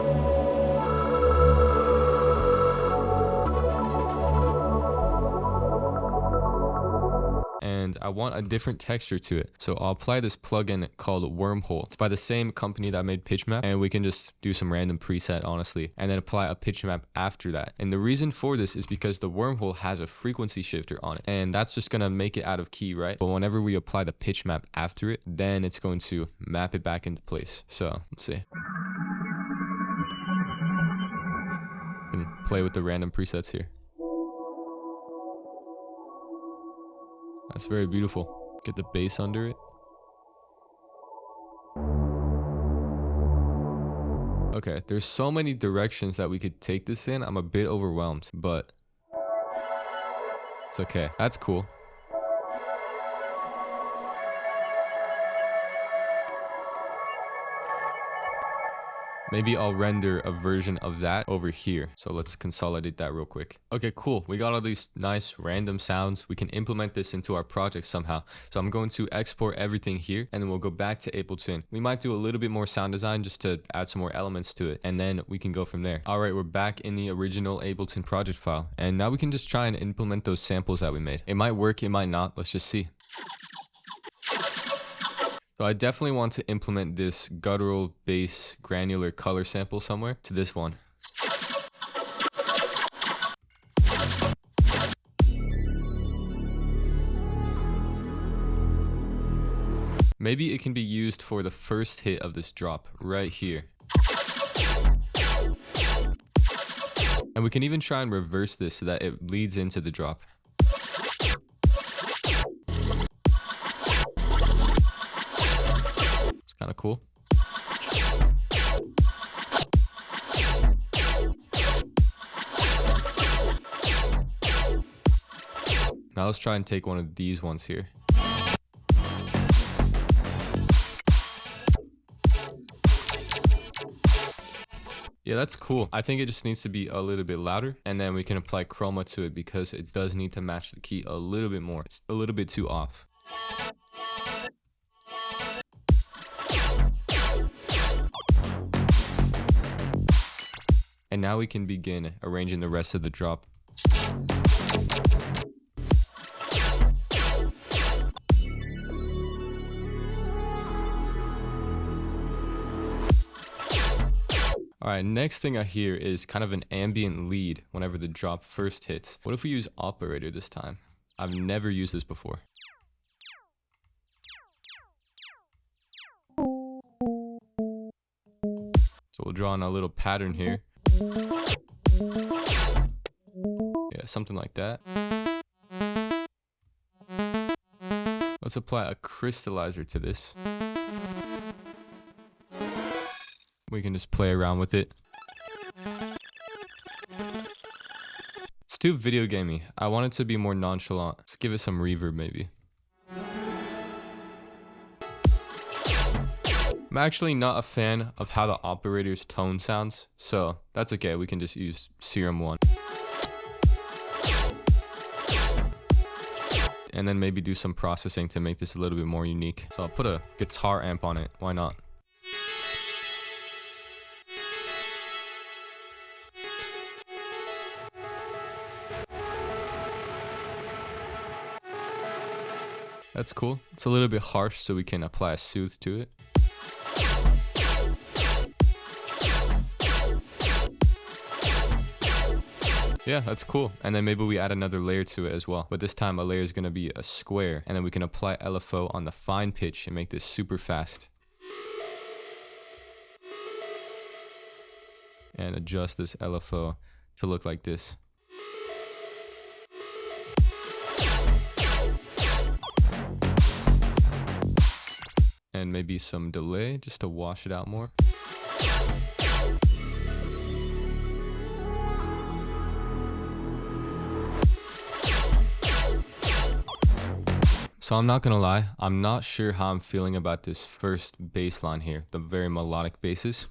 And I want a different texture to it. So I'll apply this plugin called Wormhole. It's by the same company that made pitch map, and we can just do some random preset, honestly, and then apply a pitch map after that. And the reason for this is because the Wormhole has a frequency shifter on it, and that's just gonna make it out of key, right? But whenever we apply the pitch map after it, then it's going to map it back into place. So let's see. And play with the random presets here. That's very beautiful. Get the bass under it. Okay, there's so many directions that we could take this in. I'm a bit overwhelmed, but it's okay. That's cool. Maybe I'll render a version of that over here. So let's consolidate that real quick. Okay, cool. We got all these nice random sounds. We can implement this into our project somehow. So I'm going to export everything here and then we'll go back to Ableton. We might do a little bit more sound design just to add some more elements to it. And then we can go from there. All right, we're back in the original Ableton project file. And now we can just try and implement those samples that we made. It might work, it might not. Let's just see. So I definitely want to implement this guttural bass granular color sample somewhere to this one. Maybe it can be used for the first hit of this drop right here. And we can even try and reverse this so that it leads into the drop. Kind of cool. Now let's try and take one of these ones here. Yeah, that's cool. I think it just needs to be a little bit louder, and then we can apply chroma to it because it does need to match the key a little bit more. It's a little bit too off. And now we can begin arranging the rest of the drop. Alright, next thing I hear is kind of an ambient lead whenever the drop first hits. What if we use operator this time? I've never used this before. So we'll draw in a little pattern here. Yeah, something like that. Let's apply a crystallizer to this. We can just play around with it. It's too video gamey. I want it to be more nonchalant. Let's give it some reverb maybe. I'm actually not a fan of how the operator's tone sounds, so that's okay. We can just use Serum 1. And then maybe do some processing to make this a little bit more unique. So I'll put a guitar amp on it. Why not? That's cool. It's a little bit harsh, so we can apply a soothe to it. Yeah, that's cool. And then maybe we add another layer to it as well. But this time a layer is going to be a square. And then we can apply LFO on the fine pitch and make this super fast. And adjust this LFO to look like this. And maybe some delay just to wash it out more. So I'm not gonna lie, I'm not sure how I'm feeling about this first bass line here, the very melodic basses.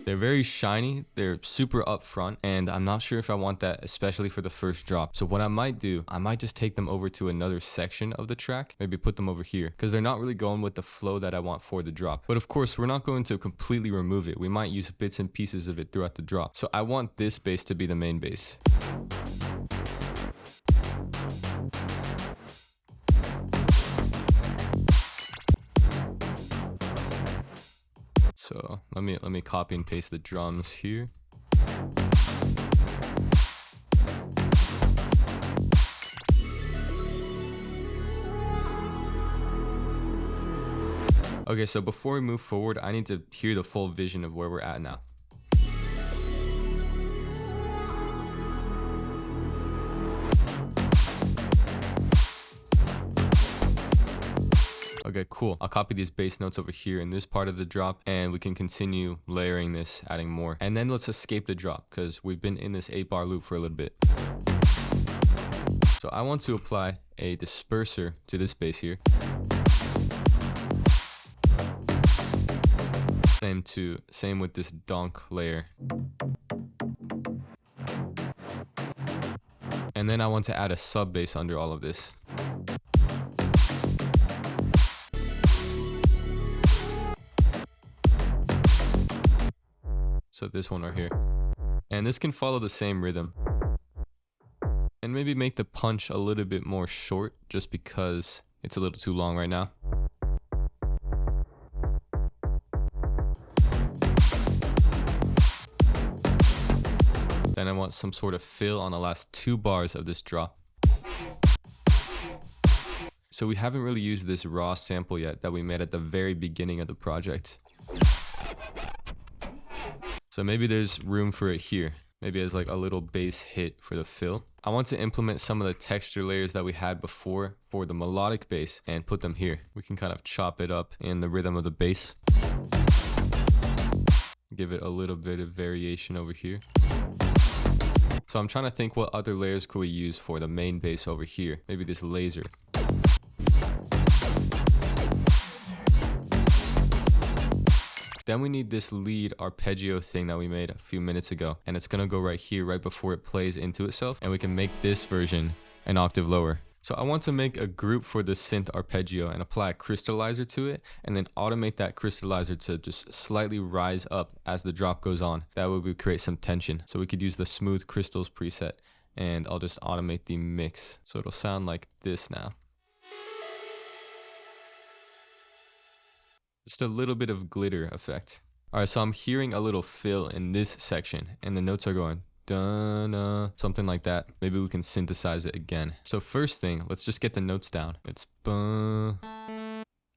They're very shiny, they're super upfront, and I'm not sure if I want that, especially for the first drop. So what I might do, I might just take them over to another section of the track, maybe put them over here, because they're not really going with the flow that I want for the drop. But of course, we're not going to completely remove it. We might use bits and pieces of it throughout the drop. So I want this bass to be the main bass. So let me copy and paste the drums here. Okay, so before we move forward, I need to hear the full vision of where we're at now. Okay, cool. I'll copy these bass notes over here in this part of the drop, and we can continue layering this, adding more. And then let's escape the drop, because we've been in this 8-bar loop for a little bit. So I want to apply a disperser to this bass here. Same with this donk layer. And then I want to add a sub bass under all of this. So this one right here. And this can follow the same rhythm. And maybe make the punch a little bit more short, just because it's a little too long right now. Then I want some sort of fill on the last 2 bars of this drop. So we haven't really used this raw sample yet that we made at the very beginning of the project. So maybe there's room for it here. Maybe as like a little bass hit for the fill. I want to implement some of the texture layers that we had before for the melodic bass and put them here. We can kind of chop it up in the rhythm of the bass. Give it a little bit of variation over here. So I'm trying to think what other layers could we use for the main bass over here. Maybe this laser. Then we need this lead arpeggio thing that we made a few minutes ago, and it's gonna go right here, right before it plays into itself, and we can make this version an octave lower. So I want to make a group for the synth arpeggio and apply a crystallizer to it, and then automate that crystallizer to just slightly rise up as the drop goes on. That way we create some tension. So we could use the smooth crystals preset, and I'll just automate the mix. So it'll sound like this now. Just a little bit of glitter effect. All right, so I'm hearing a little fill in this section, and the notes are going dun, something like that. Maybe we can synthesize it again. So first thing, let's just get the notes down. It's buh.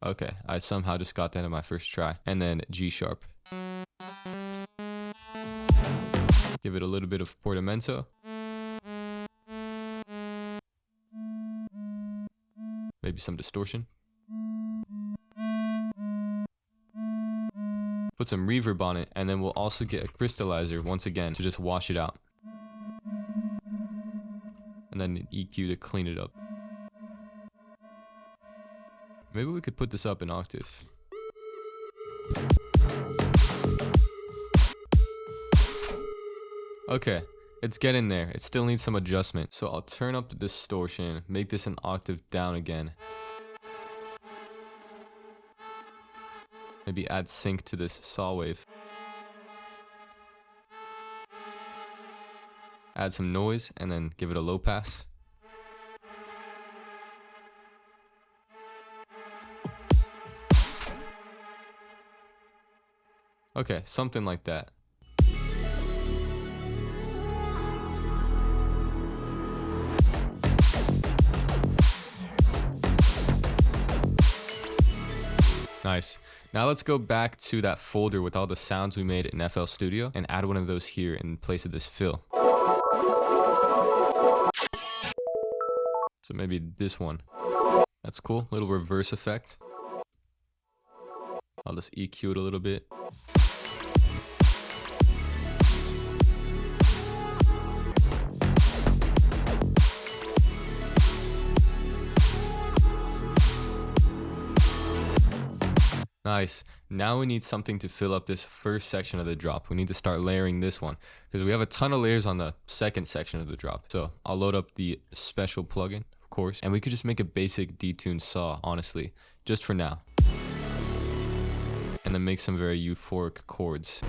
Okay, I somehow just got that in my first try. And then G sharp. Give it a little bit of portamento. Maybe some distortion. Put some reverb on it, and then we'll also get a crystallizer once again to just wash it out. And then an EQ to clean it up. Maybe we could put this up an octave. Okay, it's getting there. It still needs some adjustment. So I'll turn up the distortion, make this an octave down again. Maybe add sync to this saw wave. Add some noise and then give it a low pass. Okay, something like that. Nice. Now let's go back to that folder with all the sounds we made in FL Studio and add one of those here in place of this fill. So maybe this one. That's cool. Little reverse effect. I'll just EQ it a little bit. Nice. Now we need something to fill up this first section of the drop. We need to start layering this one because we have a ton of layers on the second section of the drop. So I'll load up the special plugin, of course, and we could just make a basic detuned saw, honestly, just for now. And then make some very euphoric chords.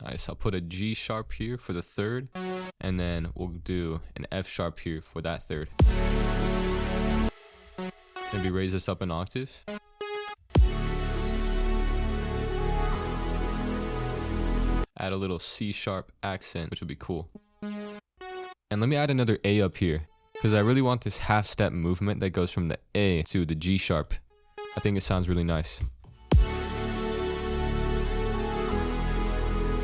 Nice. I'll put a G sharp here for the third. And then we'll do an F sharp here for that third. Maybe raise this up an octave. Add a little C sharp accent, which would be cool. And let me add another A up here, because I really want this half step movement that goes from the A to the G sharp. I think it sounds really nice.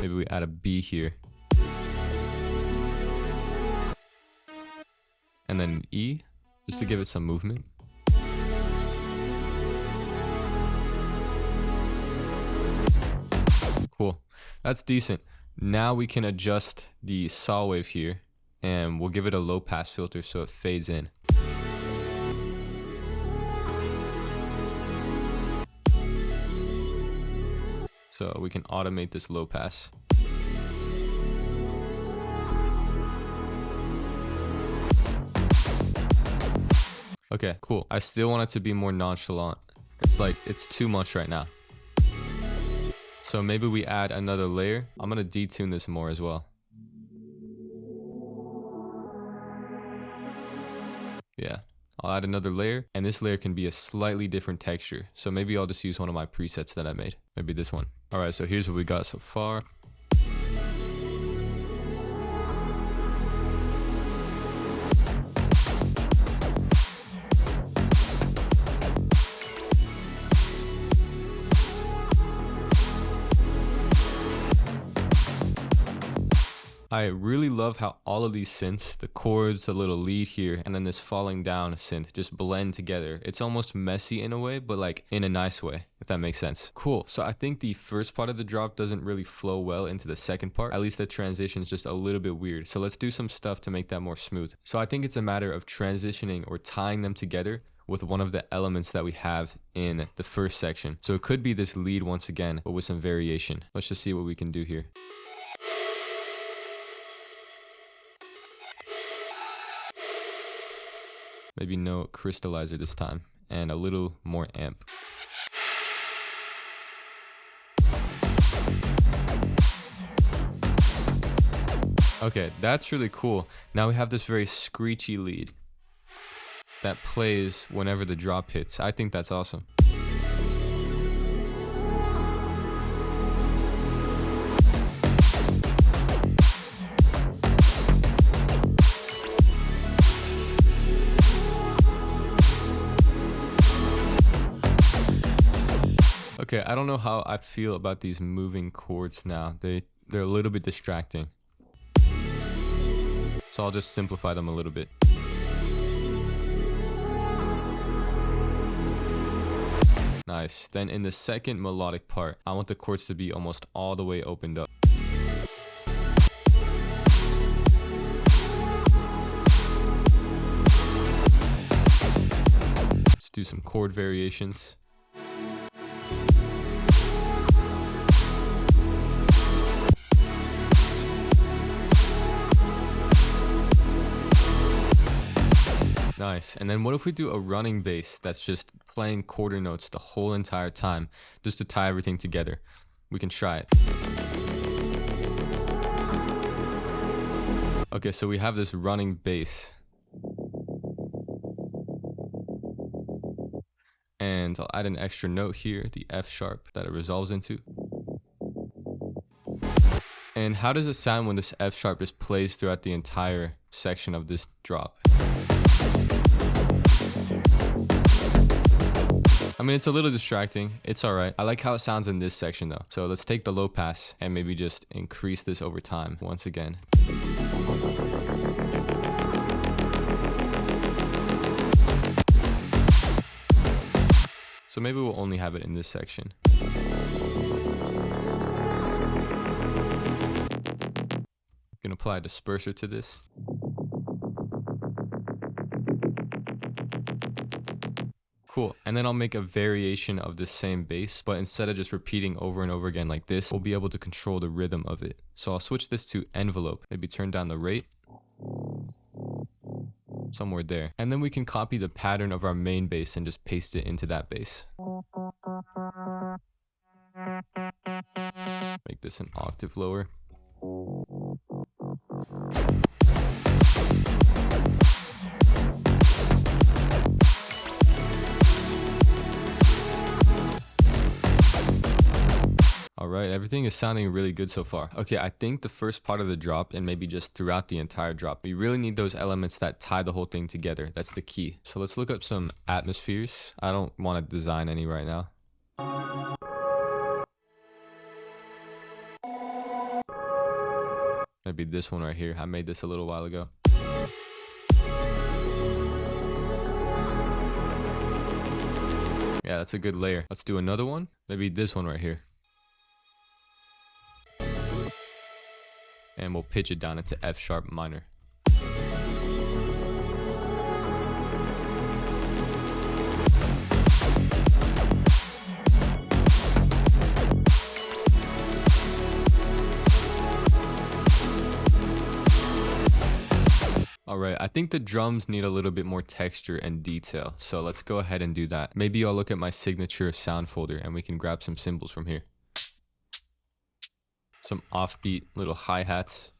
Maybe we add a B here. And then an E, just to give it some movement. Cool. That's decent. Now we can adjust the saw wave here, and we'll give it a low pass filter so it fades in. So we can automate this low pass. Okay, cool. I still want it to be more nonchalant. It's like, it's too much right now. So maybe we add another layer. I'm gonna detune this more as well. Yeah, I'll add another layer, and this layer can be a slightly different texture. So maybe I'll just use one of my presets that I made. Maybe this one. All right, so here's what we got so far. I really love how all of these synths, the chords, the little lead here, and then this falling down synth just blend together. It's almost messy in a way, but like in a nice way, if that makes sense. Cool. So I think the first part of the drop doesn't really flow well into the second part. At least the transition is just a little bit weird. So let's do some stuff to make that more smooth. So I think it's a matter of transitioning or tying them together with one of the elements that we have in the first section. So it could be this lead once again, but with some variation. Let's just see what we can do here. Maybe no crystallizer this time, and a little more amp. Okay, that's really cool. Now we have this very screechy lead that plays whenever the drop hits. I think that's awesome. Okay, I don't know how I feel about these moving chords now. They're a little bit distracting. So I'll just simplify them a little bit. Nice. Then in the second melodic part, I want the chords to be almost all the way opened up. Let's do some chord variations. Nice. And then what if we do a running bass that's just playing quarter notes the whole entire time, just to tie everything together? We can try it. Okay, so we have this running bass. And I'll add an extra note here, the F sharp that it resolves into. And how does it sound when this F sharp just plays throughout the entire section of this drop? I mean, it's a little distracting. It's all right. I like how it sounds in this section though. So let's take the low pass and maybe just increase this over time once again. So maybe we'll only have it in this section. Can apply a disperser to this. Cool, and then I'll make a variation of the same bass, but instead of just repeating over and over again like this, we'll be able to control the rhythm of it. So I'll switch this to envelope, maybe turn down the rate, somewhere there. And then we can copy the pattern of our main bass and just paste it into that bass. Make this an octave lower. Alright, everything is sounding really good so far. Okay, I think the first part of the drop, and maybe just throughout the entire drop, we really need those elements that tie the whole thing together. That's the key. So let's look up some atmospheres. I don't want to design any right now. Maybe this one right here. I made this a little while ago. Yeah, that's a good layer. Let's do another one. Maybe this one right here. And we'll pitch it down into F sharp minor. Alright, I think the drums need a little bit more texture and detail, so let's go ahead and do that. Maybe I'll look at my signature sound folder and we can grab some cymbals from here. Some offbeat little hi-hats.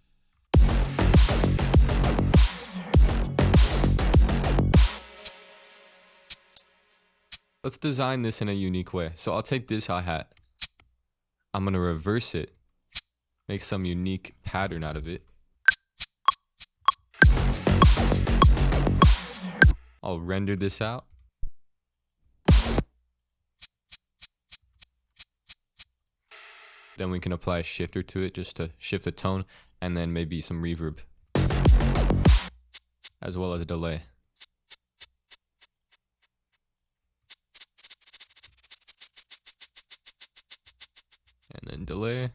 Let's design this in a unique way. So I'll take this hi-hat. I'm gonna reverse it, make some unique pattern out of it. I'll render this out. Then we can apply a shifter to it just to shift the tone. and then maybe some reverb, as well as a delay. And then delay.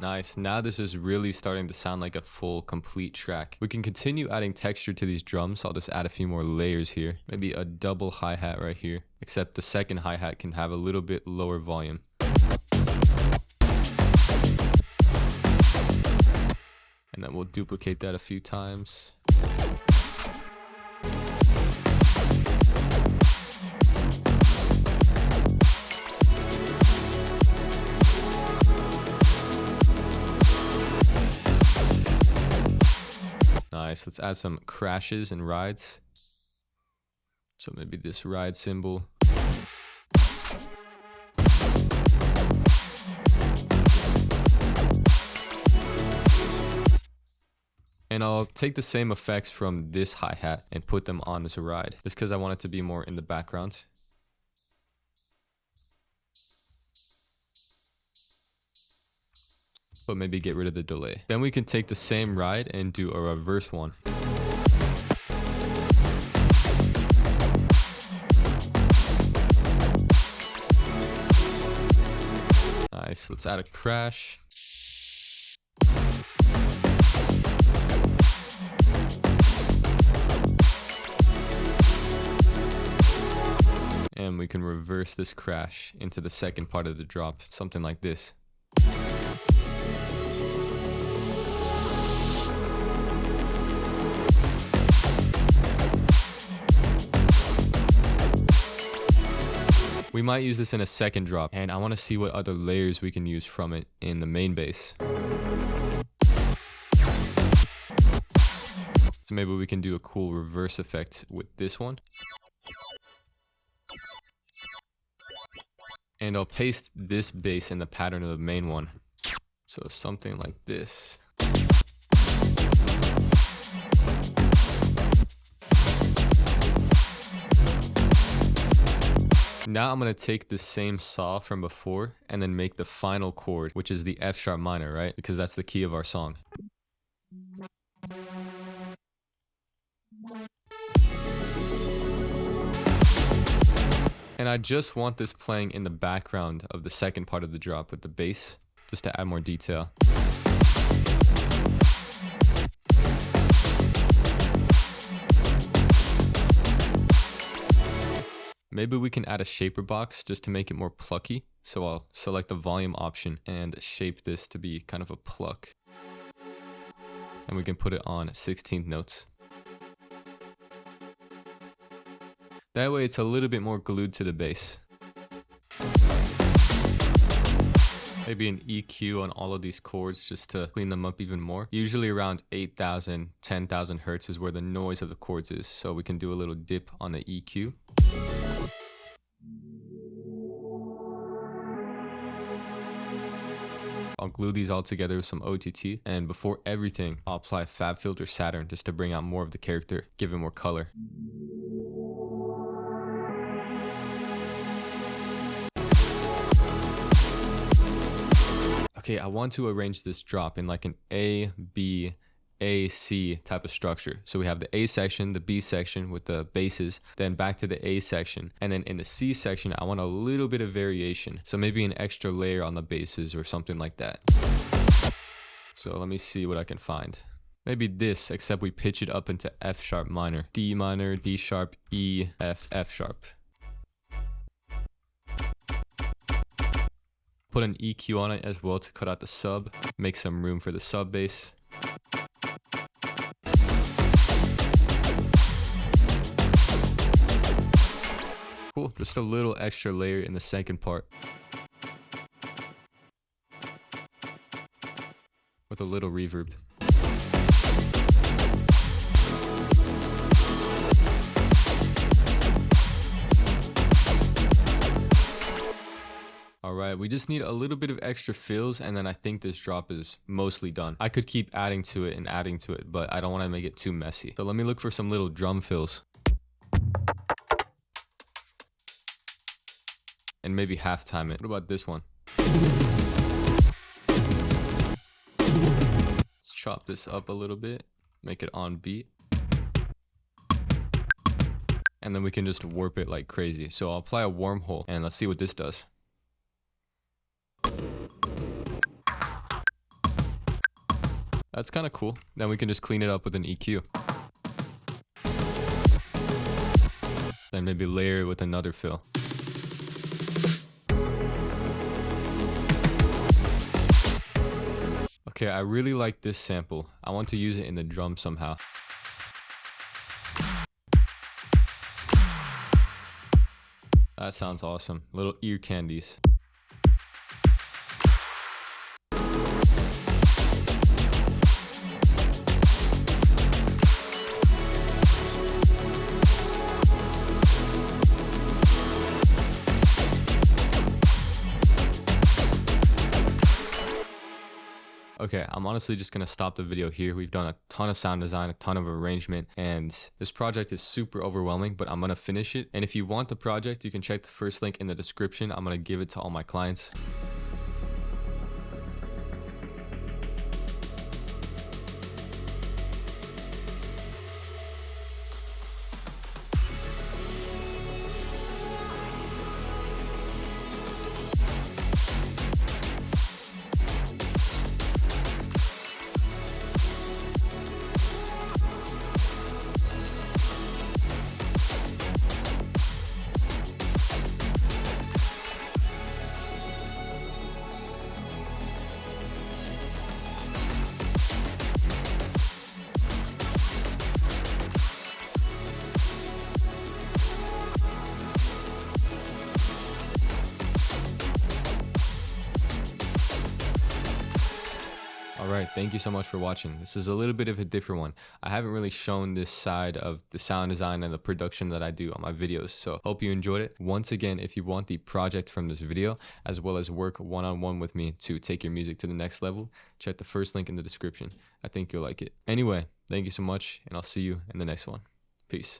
Nice. Now this is really starting to sound like a full, complete track. We can continue adding texture to these drums. I'll just add a few more layers here. Maybe a double hi-hat right here, except the second hi-hat can have a little bit lower volume. And then we'll duplicate that a few times. Nice. Let's add some crashes and rides. So maybe this ride cymbal. And I'll take the same effects from this hi-hat and put them on this ride, just because I want it to be more in the background. But maybe get rid of the delay. Then we can take the same ride and do a reverse one. Nice. Let's add a crash. And we can reverse this crash into the second part of the drop, something like this. We might use this in a second drop, and I want to see what other layers we can use from it in the main bass. So maybe we can do a cool reverse effect with this one. And I'll paste this bass in the pattern of the main one. So something like this. Now I'm going to take the same saw from before and then make the final chord, which is the F sharp minor, right? Because that's the key of our song. And I just want this playing in the background of the second part of the drop with the bass, just to add more detail. Maybe we can add a shaper box just to make it more plucky. So I'll select the volume option and shape this to be kind of a pluck. And we can put it on 16th notes. That way it's a little bit more glued to the bass. Maybe an EQ on all of these chords just to clean them up even more. Usually around 8,000, 10,000 hertz is where the noise of the chords is. So we can do a little dip on the EQ. I'll glue these all together with some OTT, and before everything, I'll apply FabFilter Saturn just to bring out more of the character, give it more color. Okay, I want to arrange this drop in like an A, B, A, C type of structure. So we have the A section, the B section with the basses, then back to the A section. And then in the C section, I want a little bit of variation. So maybe an extra layer on the basses or something like that. So let me see what I can find. Maybe this, except we pitch it up into F sharp minor, D minor, D sharp, E, F, F sharp. Put an EQ on it as well to cut out the sub, make some room for the sub bass. Cool, just a little extra layer in the second part. With a little reverb. Alright, we just need a little bit of extra fills, and then I think this drop is mostly done. I could keep adding to it and adding to it, but I don't want to make it too messy. So let me look for some little drum fills. And maybe half time it. What about this one? Let's chop this up a little bit, make it on beat. And then we can just warp it like crazy. So I'll apply a wormhole and let's see what this does. That's kind of cool. Then we can just clean it up with an EQ. Then maybe layer it with another fill. Okay, I really like this sample. I want to use it in the drum somehow. That sounds awesome. Little ear candies. Okay, I'm honestly just gonna stop the video here. We've done a ton of sound design, a ton of arrangement, and this project is super overwhelming, but I'm gonna finish it. And if you want the project, you can check the first link in the description. I'm gonna give it to all my clients. Alright, thank you so much for watching. This is a little bit of a different one. I haven't really shown this side of the sound design and the production that I do on my videos, so hope you enjoyed it. Once again, if you want the project from this video, as well as work one-on-one with me to take your music to the next level, check the first link in the description. I think you'll like it. Anyway, thank you so much, and I'll see you in the next one. Peace.